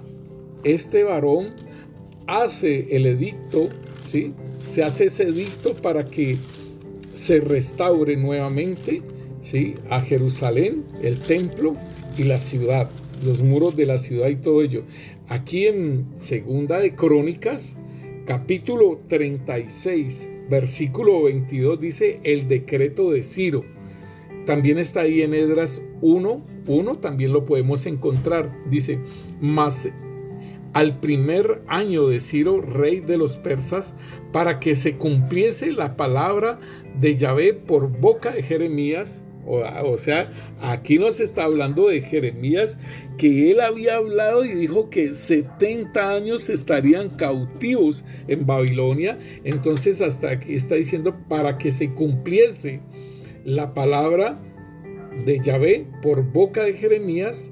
este varón hace el edicto, ¿sí? Se hace ese edicto para que se restaure nuevamente, ¿sí? A Jerusalén, el templo y la ciudad, los muros de la ciudad y todo ello. Aquí en Segunda de Crónicas, capítulo 36, versículo 22, dice el decreto de Ciro. También está ahí en Esdras 1, también lo podemos encontrar. Dice, mas al primer año de Ciro, rey de los persas, para que se cumpliese la palabra de Yahvé por boca de Jeremías. O sea, aquí nos está hablando de Jeremías, que él había hablado y dijo que 70 años estarían cautivos en Babilonia. Entonces hasta aquí está diciendo para que se cumpliese la palabra de Yahvé por boca de Jeremías.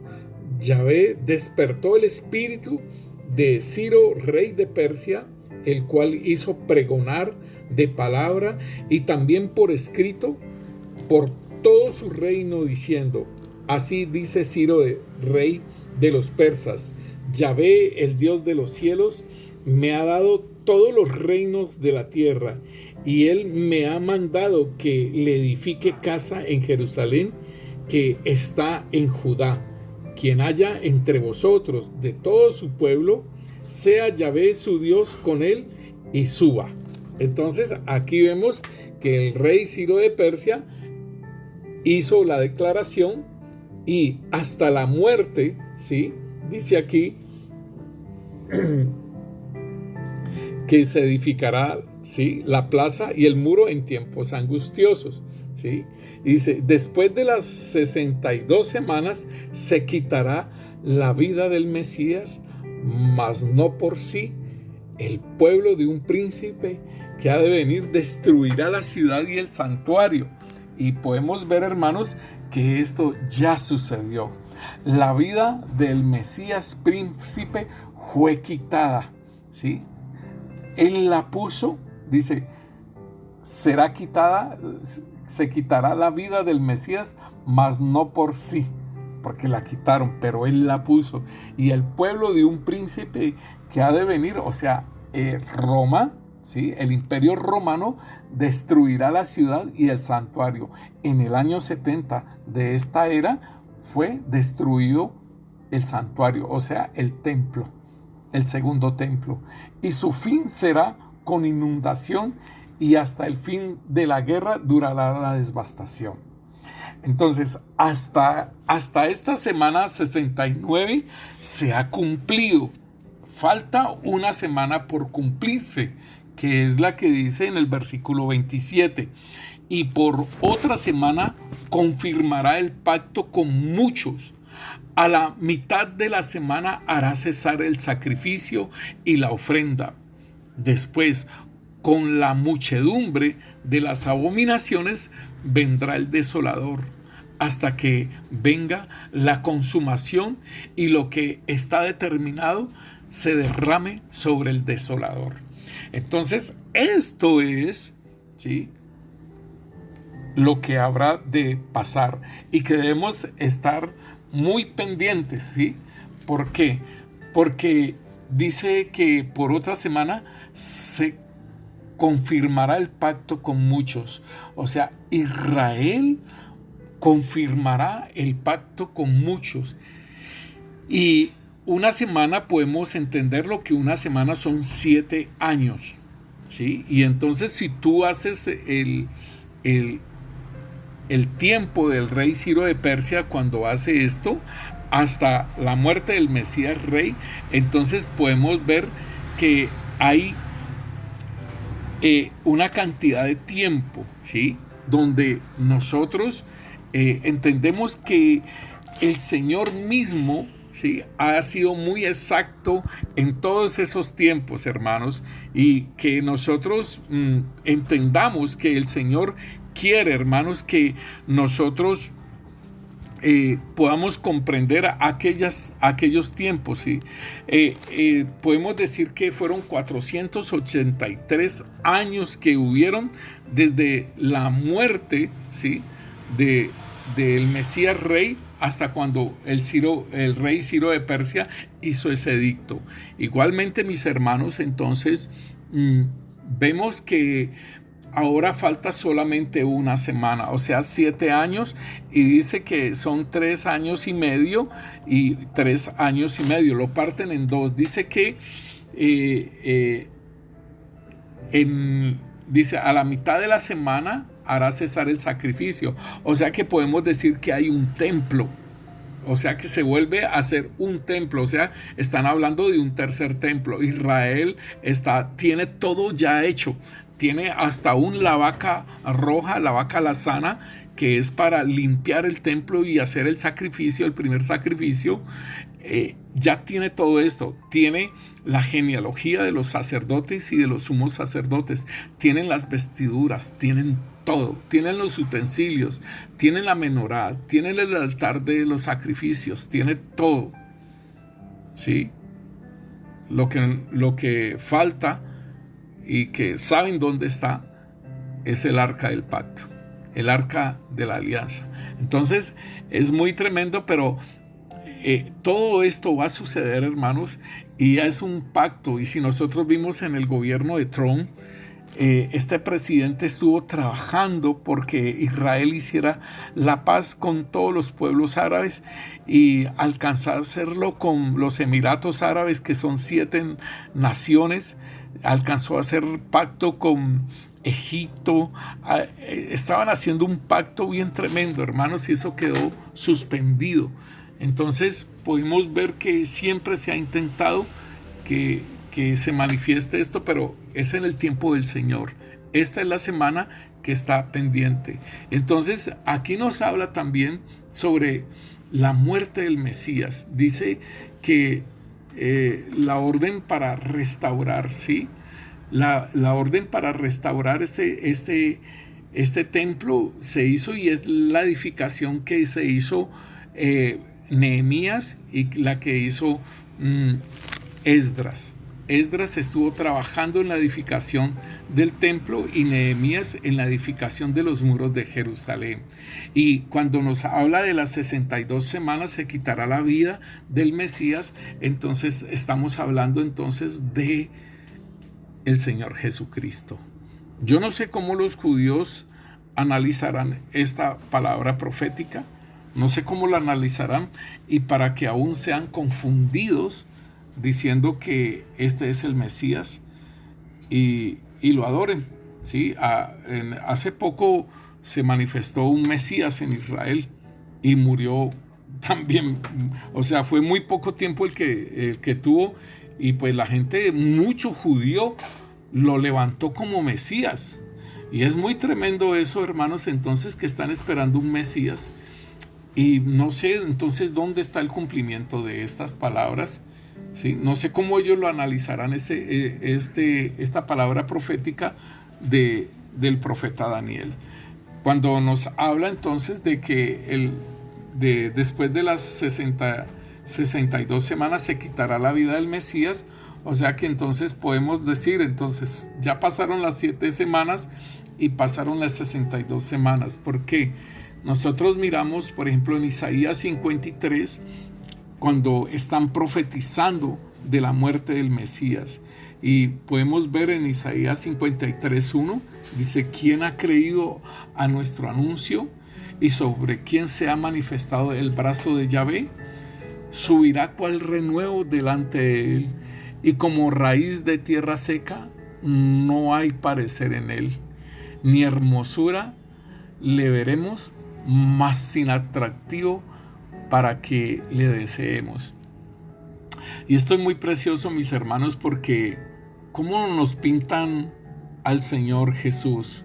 Yahvé despertó el espíritu de Ciro, rey de Persia, el cual hizo pregonar de palabra y también por escrito por todo su reino, diciendo, así dice Ciro, rey de los persas, Yahvé, el Dios de los cielos, me ha dado todos los reinos de la tierra, y él me ha mandado que le edifique casa en Jerusalén, que está en Judá. Quien haya entre vosotros de todo su pueblo, sea Yahvé su Dios con él y suba. Entonces aquí vemos que el rey Ciro de Persia hizo la declaración y hasta la muerte, ¿sí? Dice aquí que se edificará, ¿sí?, la plaza y el muro en tiempos angustiosos, ¿sí? Dice, después de las 62 semanas se quitará la vida del Mesías, mas no por sí. El pueblo de un príncipe que ha de venir destruirá la ciudad y el santuario. Y podemos ver, hermanos, que esto ya sucedió. La vida del Mesías príncipe fue quitada, ¿sí? Él la puso, dice, será quitada, se quitará la vida del Mesías, mas no por sí, porque la quitaron, pero él la puso. Y el pueblo de un príncipe que ha de venir, o sea, Roma, ¿sí?, el imperio romano, destruirá la ciudad y el santuario. En el año 70 de esta era fue destruido el santuario, o sea, el templo, el segundo templo. Y su fin será con inundación, y hasta el fin de la guerra durará la devastación. Entonces, hasta esta semana 69 se ha cumplido. Falta una semana por cumplirse, que es la que dice en el versículo 27. Y por otra semana confirmará el pacto con muchos. A la mitad de la semana hará cesar el sacrificio y la ofrenda. Después, con la muchedumbre de las abominaciones, vendrá el desolador, hasta que venga la consumación y lo que está determinado se derrame sobre el desolador. Entonces, esto es, ¿sí?, lo que habrá de pasar y que debemos estar muy pendientes, ¿sí? ¿Por qué? Porque dice que por otra semana se confirmará el pacto con muchos. O sea, Israel confirmará el pacto con muchos. Y una semana podemos entender lo que una semana son 7 años, ¿sí? Y entonces si tú haces el tiempo del rey Ciro de Persia cuando hace esto, hasta la muerte del Mesías rey, entonces podemos ver que hay una cantidad de tiempo, ¿sí?, donde nosotros entendemos que el Señor mismo, ¿sí?, ha sido muy exacto en todos esos tiempos, hermanos, y que nosotros entendamos que el Señor quiere, hermanos, que nosotros podamos comprender aquellos tiempos, ¿sí? Podemos decir que fueron 483 años que hubieron desde la muerte, ¿sí? del Mesías rey hasta cuando el rey Ciro de Persia hizo ese edicto. Igualmente, mis hermanos, entonces vemos que ahora falta solamente una semana, o sea, 7 años, y dice que son 3 años y medio y 3 años y medio, lo parten en dos. Dice que dice, a la mitad de la semana hará cesar el sacrificio, o sea que podemos decir que hay un templo. O sea que se vuelve a hacer un templo, o sea, están hablando de un tercer templo. Israel tiene todo ya hecho, tiene hasta la vaca roja, la vaca lazana, que es para limpiar el templo y hacer el sacrificio, el primer sacrificio. Ya tiene todo esto, tiene la genealogía de los sacerdotes y de los sumos sacerdotes, tienen las vestiduras, tienen todo, tienen los utensilios, tienen la menorá, tienen el altar de los sacrificios, tiene todo, ¿sí? Lo que falta y que saben dónde está es el arca del pacto, el arca de la alianza. Entonces es muy tremendo, pero todo esto va a suceder, hermanos, y ya es un pacto. Y si nosotros vimos en el gobierno de Trump, este presidente estuvo trabajando porque Israel hiciera la paz con todos los pueblos árabes y alcanzó a hacerlo con los Emiratos Árabes, que son 7 naciones. Alcanzó a hacer pacto con Egipto. Estaban haciendo un pacto bien tremendo, hermanos, y eso quedó suspendido. Entonces pudimos ver que siempre se ha intentado que se manifieste esto, pero es en el tiempo del Señor. Esta es la semana que está pendiente. Entonces aquí nos habla también sobre la muerte del Mesías. Dice que la orden para restaurar, ¿sí? La orden para restaurar este templo se hizo, y es la edificación que se hizo Nehemías y la que hizo Esdras. Esdras estuvo trabajando en la edificación del templo y Nehemías en la edificación de los muros de Jerusalén. Y cuando nos habla de las 62 semanas se quitará la vida del Mesías, entonces estamos hablando entonces de el Señor Jesucristo. Yo no sé cómo los judíos analizarán esta palabra profética, no sé cómo la analizarán, y para que aún sean confundidos diciendo que este es el Mesías y lo adoren, ¿sí? Hace poco se manifestó un Mesías en Israel y murió también, o sea, fue muy poco tiempo el que tuvo, y pues la gente, mucho judío, lo levantó como Mesías. Y es muy tremendo eso, hermanos, entonces, que están esperando un Mesías. Y no sé entonces dónde está el cumplimiento de estas palabras, ¿sí? No sé cómo ellos lo analizarán, esta palabra profética del profeta Daniel. Cuando nos habla entonces de que después de las 62 semanas se quitará la vida del Mesías, o sea que entonces podemos decir, entonces ya pasaron las 7 semanas y pasaron las 62 semanas. ¿Por qué? Nosotros miramos, por ejemplo, en Isaías 53, cuando están profetizando de la muerte del Mesías. Y podemos ver en Isaías 53:1, dice: ¿quién ha creído a nuestro anuncio? ¿Y sobre quién se ha manifestado el brazo de Yahvé? Subirá cual renuevo delante de él, y como raíz de tierra seca, no hay parecer en él, ni hermosura le veremos, mas sin atractivo para que le deseemos. Y esto es muy precioso, mis hermanos, porque cómo nos pintan al Señor Jesús.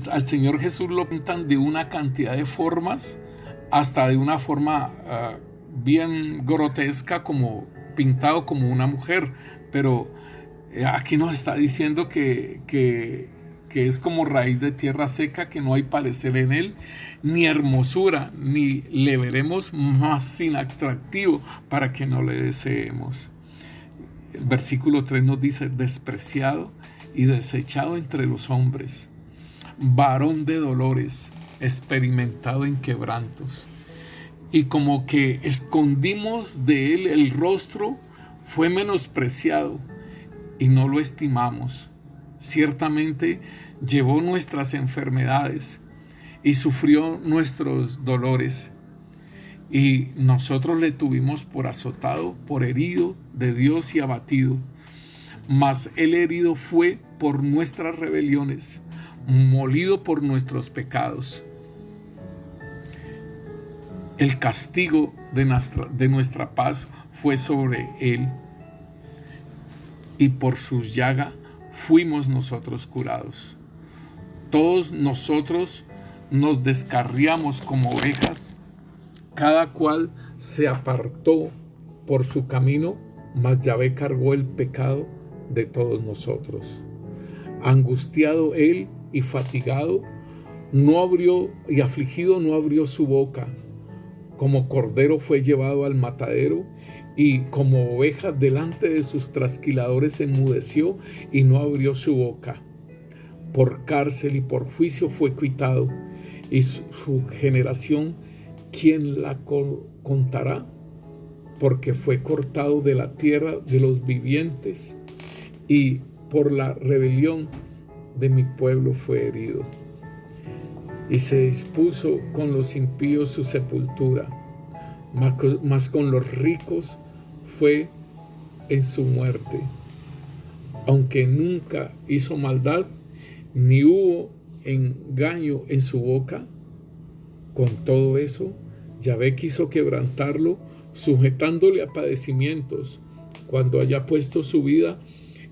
Al Señor Jesús lo pintan de una cantidad de formas, hasta de una forma bien grotesca, como pintado como una mujer. Pero aquí nos está diciendo que que es como raíz de tierra seca, que no hay parecer en él, ni hermosura, ni le veremos más sin atractivo para que no le deseemos. El versículo 3 nos dice: despreciado y desechado entre los hombres, varón de dolores, experimentado en quebrantos. Y como que escondimos de él el rostro, fue menospreciado y no lo estimamos. Ciertamente llevó nuestras enfermedades y sufrió nuestros dolores. Y nosotros le tuvimos por azotado, por herido de Dios y abatido. Mas él herido fue por nuestras rebeliones, molido por nuestros pecados. El castigo de nuestra paz fue sobre él, y por su llaga fuimos nosotros curados. Todos nosotros nos descarriamos como ovejas, cada cual se apartó por su camino, mas Yahvé cargó el pecado de todos nosotros. Angustiado él y fatigado, no abrió, y afligido no abrió su boca. Como cordero fue llevado al matadero, y como oveja delante de sus trasquiladores enmudeció y no abrió su boca. Por cárcel y por juicio fue quitado, y su generación, ¿quién la contará? Porque fue cortado de la tierra de los vivientes, y por la rebelión de mi pueblo fue herido. Y se dispuso con los impíos su sepultura, mas con los ricos fue en su muerte. Aunque nunca hizo maldad, ni hubo engaño en su boca, con todo eso, Yahvé quiso quebrantarlo, sujetándole a padecimientos. Cuando haya puesto su vida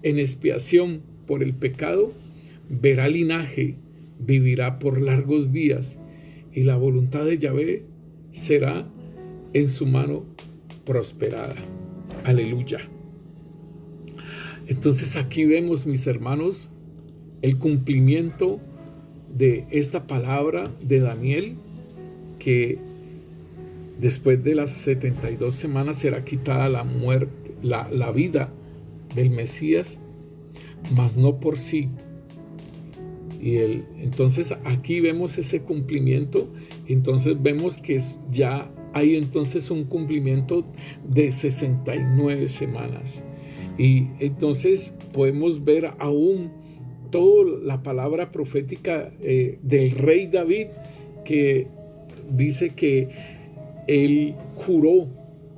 en expiación por el pecado, verá linaje, vivirá por largos días, y la voluntad de Yahvé será en su mano prosperada. Aleluya. Entonces aquí vemos, mis hermanos, el cumplimiento de esta palabra de Daniel, que después de las 72 semanas será quitada la muerte, la vida del Mesías, mas no por sí. Entonces aquí vemos ese cumplimiento. Entonces vemos que ya hay entonces un cumplimiento de 69 semanas. Y entonces podemos ver aún toda la palabra profética del rey David, que dice que él juró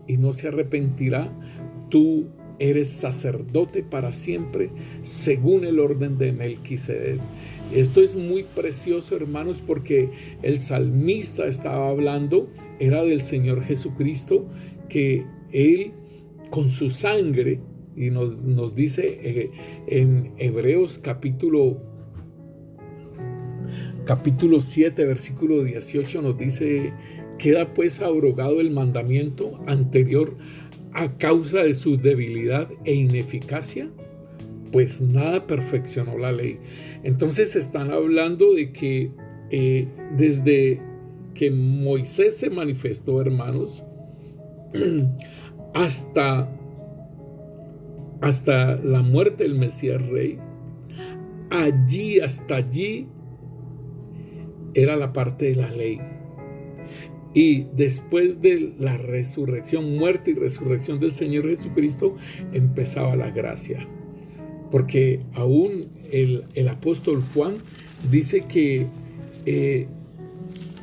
y no se arrepentirá: tú eres sacerdote para siempre, según el orden de Melquisedec. Esto es muy precioso, hermanos, porque el salmista estaba hablando, era del Señor Jesucristo, que él con su sangre, y nos dice en Hebreos capítulo 7, versículo 18, nos dice: queda pues abrogado el mandamiento anterior a causa de su debilidad e ineficacia, pues nada perfeccionó la ley. Entonces están hablando de que desde que Moisés se manifestó, hermanos, hasta la muerte del Mesías Rey, hasta allí era la parte de la ley. Y después de la resurrección, muerte y resurrección del Señor Jesucristo, empezaba la gracia. Porque aún el apóstol Juan dice que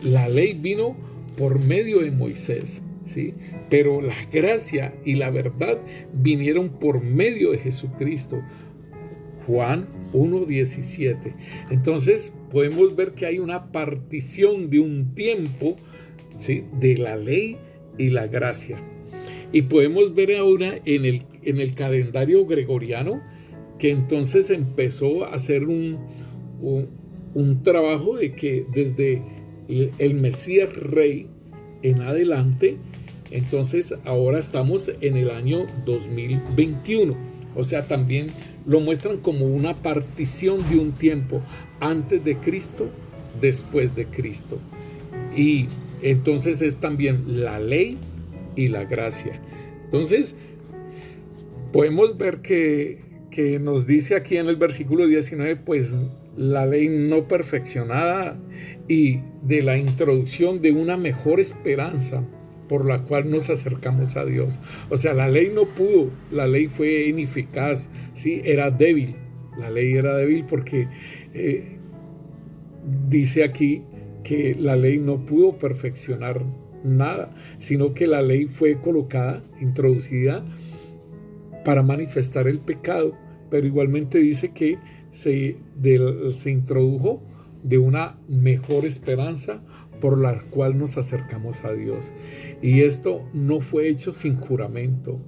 la ley vino por medio de Moisés, ¿sí? Pero la gracia y la verdad vinieron por medio de Jesucristo. Juan 1:17. Entonces podemos ver que hay una partición de un tiempo, ¿sí?, de la ley y la gracia. Y podemos ver ahora en el calendario gregoriano que entonces empezó a hacer un trabajo de que desde el Mesías Rey en adelante, entonces ahora estamos en el año 2021. O sea, también lo muestran como una partición de un tiempo. antes de Cristo, después de Cristo. Y entonces es también la ley y la gracia. Entonces, podemos ver que nos dice aquí en el versículo 19, pues la ley no perfeccionada y de la introducción de una mejor esperanza por la cual nos acercamos a Dios. O sea, la ley no pudo, la ley fue ineficaz, ¿sí? Era débil, la ley era débil porque dice aquí que la ley no pudo perfeccionar nada, sino que la ley fue colocada, introducida para manifestar el pecado, pero igualmente dice que se introdujo de una mejor esperanza por la cual nos acercamos a Dios. Y esto no fue hecho sin juramento,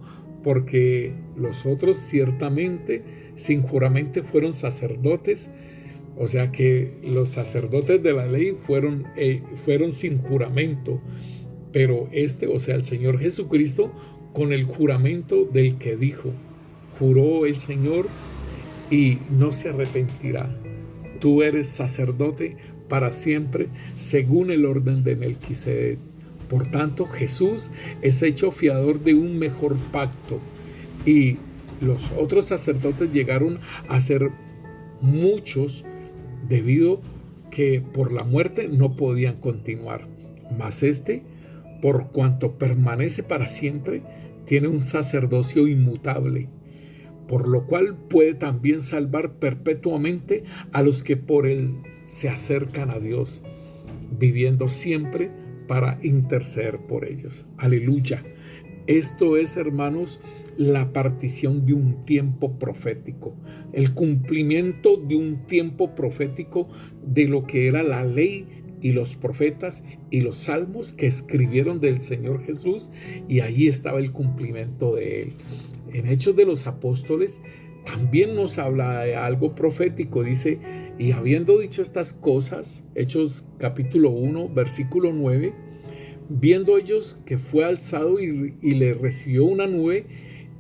porque los otros ciertamente sin juramento fueron sacerdotes. O sea que los sacerdotes de la ley fueron sin juramento, pero o sea, el Señor Jesucristo, con el juramento del que dijo, juró el Señor y no se arrepentirá. Tú eres sacerdote para siempre, según el orden de Melquisedec. Por tanto, Jesús es hecho fiador de un mejor pacto, y los otros sacerdotes llegaron a ser muchos debido que por la muerte no podían continuar. Mas por cuanto permanece para siempre, tiene un sacerdocio inmutable, por lo cual puede también salvar perpetuamente a los que por él se acercan a Dios, viviendo siempre para interceder por ellos. Aleluya. Esto es, hermanos, la partición de un tiempo profético, el cumplimiento de un tiempo profético de lo que era la ley y los profetas y los salmos que escribieron del Señor Jesús, y allí estaba el cumplimiento de él. En Hechos de los Apóstoles también nos habla de algo profético. Dice, y habiendo dicho estas cosas, Hechos capítulo 1, versículo 9, viendo ellos que fue alzado y le recibió una nube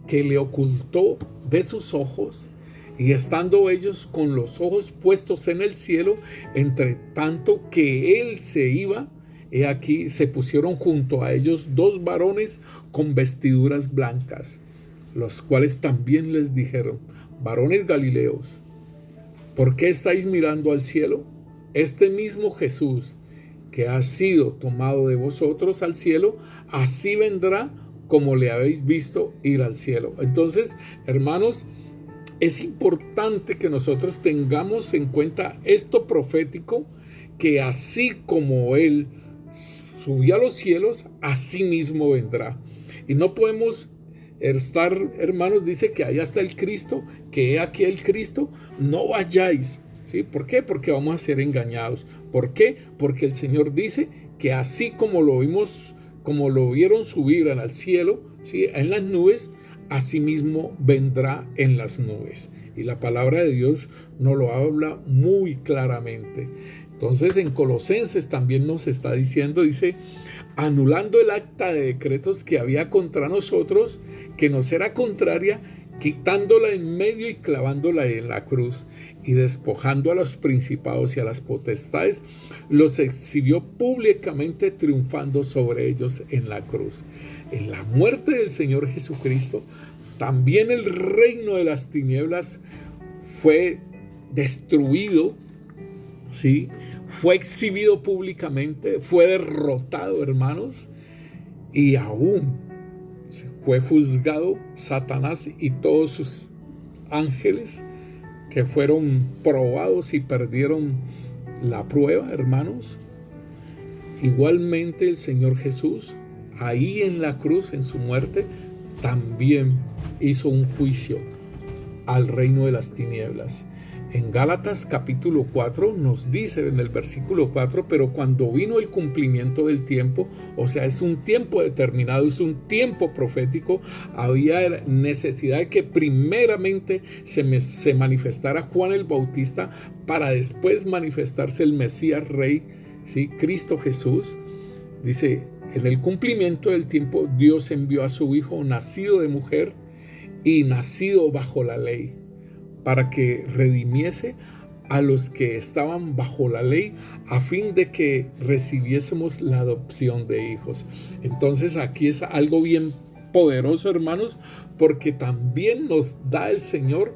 que le ocultó de sus ojos, y estando ellos con los ojos puestos en el cielo, entre tanto que él se iba, he aquí se pusieron junto a ellos dos varones con vestiduras blancas, los cuales también les dijeron, varones galileos, ¿por qué estáis mirando al cielo? Este mismo Jesús que ha sido tomado de vosotros al cielo, así vendrá como le habéis visto ir al cielo. Entonces, hermanos, es importante que nosotros tengamos en cuenta esto profético, que así como él subió a los cielos, así mismo vendrá. Y no podemos estar, hermanos, dice que allá está el Cristo, que he aquí el Cristo, no vayáis. ¿Sí? ¿Por qué? Porque vamos a ser engañados. ¿Por qué? Porque el Señor dice que así como lo vieron subir al cielo, ¿sí? En las nubes, así mismo vendrá en las nubes. Y la palabra de Dios nos lo habla muy claramente. Entonces en Colosenses también nos está diciendo, dice, anulando el acta de decretos que había contra nosotros, que nos era contraria, quitándola en medio y clavándola en la cruz, y despojando a los principados y a las potestades, los exhibió públicamente, triunfando sobre ellos en la cruz. En la muerte del Señor Jesucristo, también el reino de las tinieblas fue destruido, ¿sí? Fue exhibido públicamente, fue derrotado, hermanos, y aún fue juzgado Satanás y todos sus ángeles, que fueron probados y perdieron la prueba, hermanos. Igualmente el Señor Jesús, ahí en la cruz, en su muerte, también hizo un juicio al reino de las tinieblas. En Gálatas capítulo 4 nos dice en el versículo 4, pero cuando vino el cumplimiento del tiempo, o sea, es un tiempo determinado, es un tiempo profético, había necesidad de que primeramente se manifestara Juan el Bautista para después manifestarse el Mesías Rey, ¿sí? Cristo Jesús. Dice, en el cumplimiento del tiempo Dios envió a su Hijo nacido de mujer y nacido bajo la ley, para que redimiese a los que estaban bajo la ley, a fin de que recibiésemos la adopción de hijos. Entonces aquí es algo bien poderoso, hermanos, porque también nos da el Señor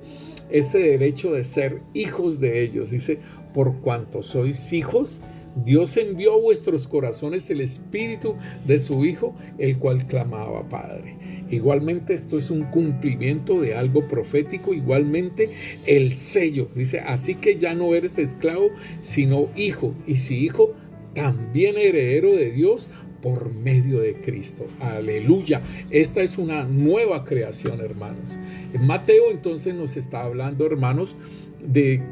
ese derecho de ser hijos de ellos. Dice, por cuanto sois hijos, Dios envió a vuestros corazones el espíritu de su Hijo, el cual clamaba Padre. Igualmente esto es un cumplimiento de algo profético. Igualmente el sello, dice, así que ya no eres esclavo, sino hijo, y si hijo, también heredero de Dios por medio de Cristo. Aleluya. Esta es una nueva creación, hermanos. En Mateo entonces nos está hablando, hermanos, de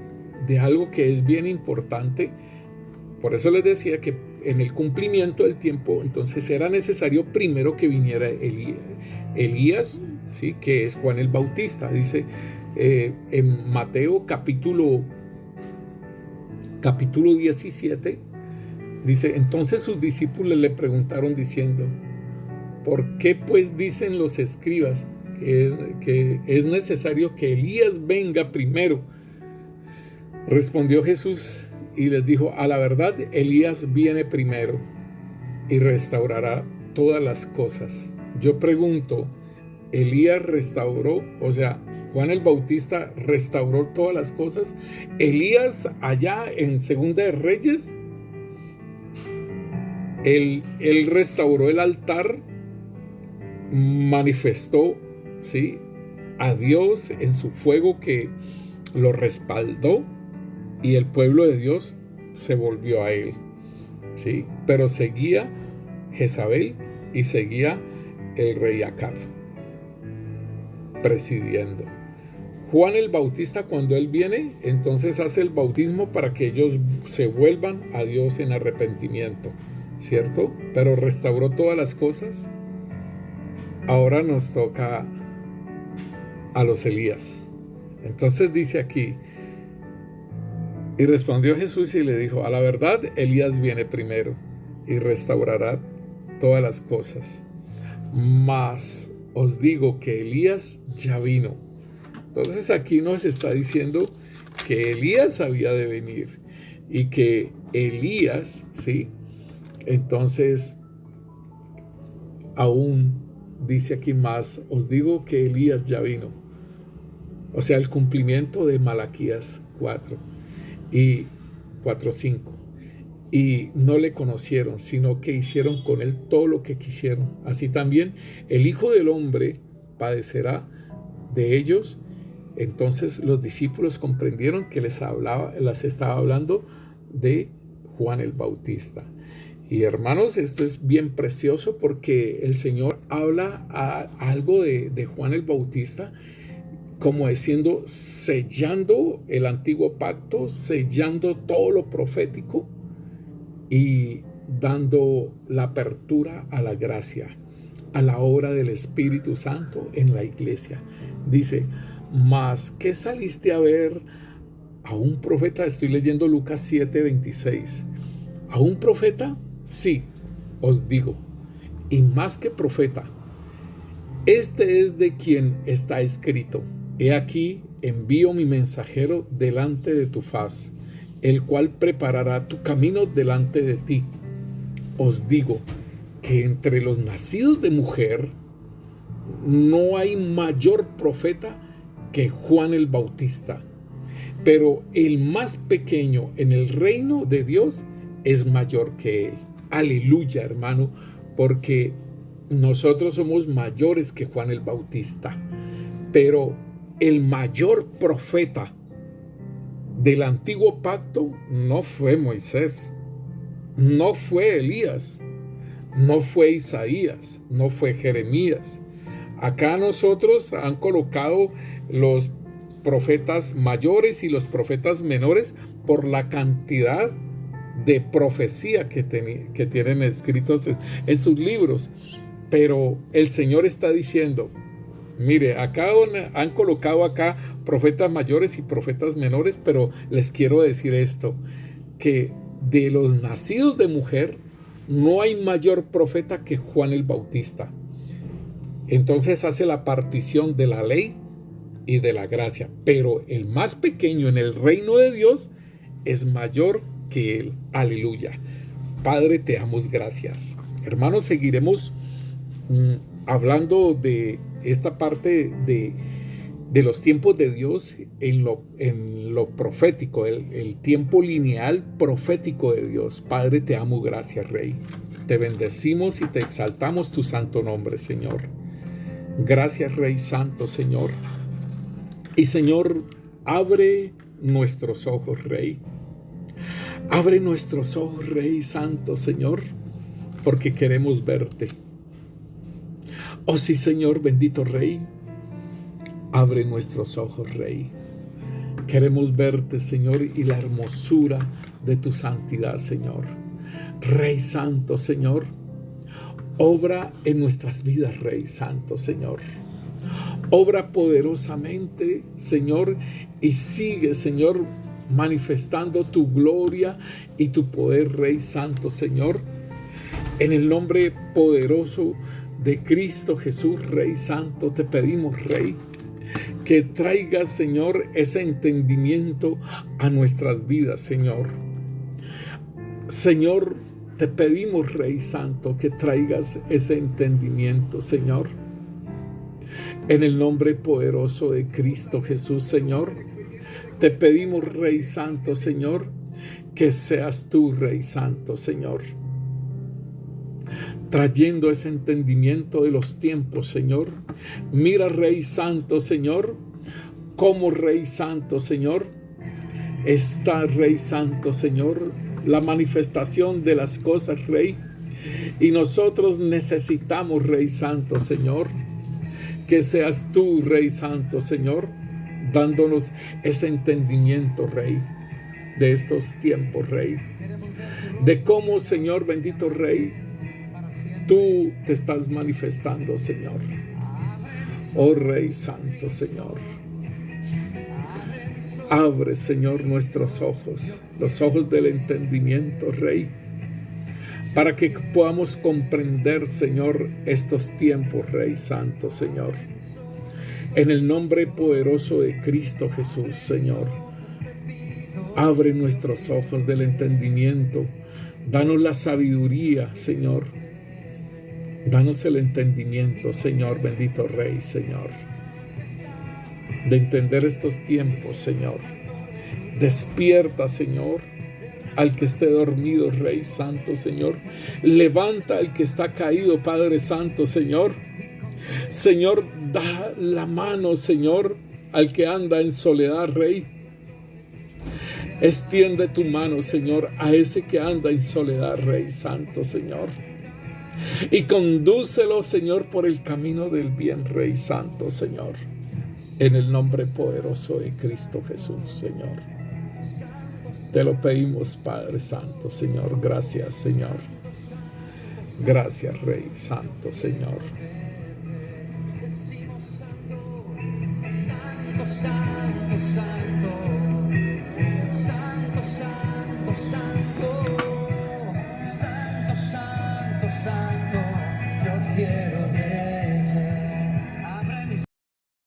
algo que es bien importante. Por eso les decía que en el cumplimiento del tiempo, entonces era necesario primero que viniera Elías, ¿sí? Que es Juan el Bautista. Dice en Mateo capítulo 17, dice, entonces sus discípulos le preguntaron diciendo, ¿por qué pues dicen los escribas que es necesario que Elías venga primero? Respondió Jesús y les dijo, a la verdad, Elías viene primero y restaurará todas las cosas. Yo pregunto, ¿Elías restauró? O sea, Juan el Bautista restauró todas las cosas. Elías allá en Segunda de Reyes, él restauró el altar, manifestó, ¿sí?, a Dios en su fuego que lo respaldó, y el pueblo de Dios se volvió a él, ¿sí? Pero seguía Jezabel y seguía el rey Acab presidiendo. Juan el Bautista, cuando él viene, entonces hace el bautismo para que ellos se vuelvan a Dios en arrepentimiento, ¿cierto? Pero restauró todas las cosas. Ahora nos toca a los Elías. Entonces dice aquí, y respondió Jesús y le dijo, a la verdad, Elías viene primero y restaurará todas las cosas. Mas os digo que Elías ya vino. Entonces aquí nos está diciendo que Elías había de venir y que Elías, ¿sí? Entonces, aún dice aquí más, os digo que Elías ya vino. O sea, el cumplimiento de Malaquías 4:5. Y no le conocieron, sino que hicieron con él todo lo que quisieron. Así también el Hijo del Hombre padecerá de ellos. Entonces los discípulos comprendieron que les estaba hablando de Juan el Bautista. Y hermanos, esto es bien precioso porque el Señor habla algo de Juan el Bautista, como diciendo, sellando el antiguo pacto, sellando todo lo profético y dando la apertura a la gracia, a la obra del Espíritu Santo en la iglesia. Dice, mas ¿qué saliste a ver a un profeta? Estoy leyendo Lucas 7:26. ¿A un profeta? Sí, os digo, y más que profeta, este es de quien está escrito, he aquí envío mi mensajero delante de tu faz, el cual preparará tu camino delante de ti. Os digo que entre los nacidos de mujer no hay mayor profeta que Juan el Bautista, pero el más pequeño en el reino de Dios es mayor que él. Aleluya, hermano, porque nosotros somos mayores que Juan el Bautista, pero el mayor profeta del antiguo pacto no fue Moisés, no fue Elías, no fue Isaías, no fue Jeremías. Acá nosotros han colocado los profetas mayores y los profetas menores por la cantidad de profecía que tienen escritos en sus libros. Pero el Señor está diciendo, mire, acá han colocado acá profetas mayores y profetas menores, pero les quiero decir esto, que de los nacidos de mujer no hay mayor profeta que Juan el Bautista. Entonces hace la partición de la ley y de la gracia. Pero el más pequeño en el reino de Dios es mayor que él. Aleluya. Padre, te damos gracias. Hermanos, seguiremos hablando de esta parte de los tiempos de Dios en lo profético, el tiempo lineal profético de Dios. Padre, te amo, gracias, Rey. Te bendecimos y te exaltamos tu santo nombre, Señor. Gracias, Rey Santo, Señor. Y, Señor, abre nuestros ojos, Rey. Abre nuestros ojos, Rey Santo, Señor, porque queremos verte. Oh sí, Señor, bendito Rey. Abre nuestros ojos, Rey. Queremos verte, Señor, y la hermosura de tu santidad, Señor. Rey Santo, Señor, obra en nuestras vidas, Rey Santo, Señor. Obra poderosamente, Señor, y sigue, Señor, manifestando tu gloria y tu poder, Rey Santo, Señor. En el nombre poderoso de Cristo Jesús, Rey Santo, te pedimos, Rey, que traigas, Señor, ese entendimiento a nuestras vidas, Señor. Señor, te pedimos, Rey Santo, que traigas ese entendimiento, Señor. En el nombre poderoso de Cristo Jesús, Señor, te pedimos, Rey Santo, Señor, que seas tú, Rey Santo, Señor, trayendo ese entendimiento de los tiempos, Señor. Mira, Rey Santo, Señor, como Rey Santo, Señor, está, Rey Santo, Señor, la manifestación de las cosas, Rey. Y nosotros necesitamos, Rey Santo, Señor, que seas tú, Rey Santo, Señor, dándonos ese entendimiento, Rey, de estos tiempos, Rey. De cómo, Señor, bendito Rey, tú te estás manifestando, Señor. Oh Rey Santo, Señor. Abre, Señor, nuestros ojos, los ojos del entendimiento, Rey, para que podamos comprender, Señor, estos tiempos, Rey Santo, Señor. En el nombre poderoso de Cristo Jesús, Señor. Abre nuestros ojos del entendimiento. Danos la sabiduría, Señor. Danos el entendimiento, Señor, bendito Rey, Señor, de entender estos tiempos, Señor. Despierta, Señor, al que esté dormido, Rey Santo, Señor. Levanta al que está caído, Padre Santo, Señor. Señor, da la mano, Señor, al que anda en soledad, Rey. Extiende tu mano, Señor, a ese que anda en soledad, Rey Santo, Señor. Y condúcelo, Señor, por el camino del bien, Rey Santo, Señor. En el nombre poderoso de Cristo Jesús, Señor. Te lo pedimos, Padre Santo, Señor. Gracias, Señor. Gracias, Rey Santo, Señor. Santo, santo, santo, santo, santo, santo, santo, santo, santo, yo quiero.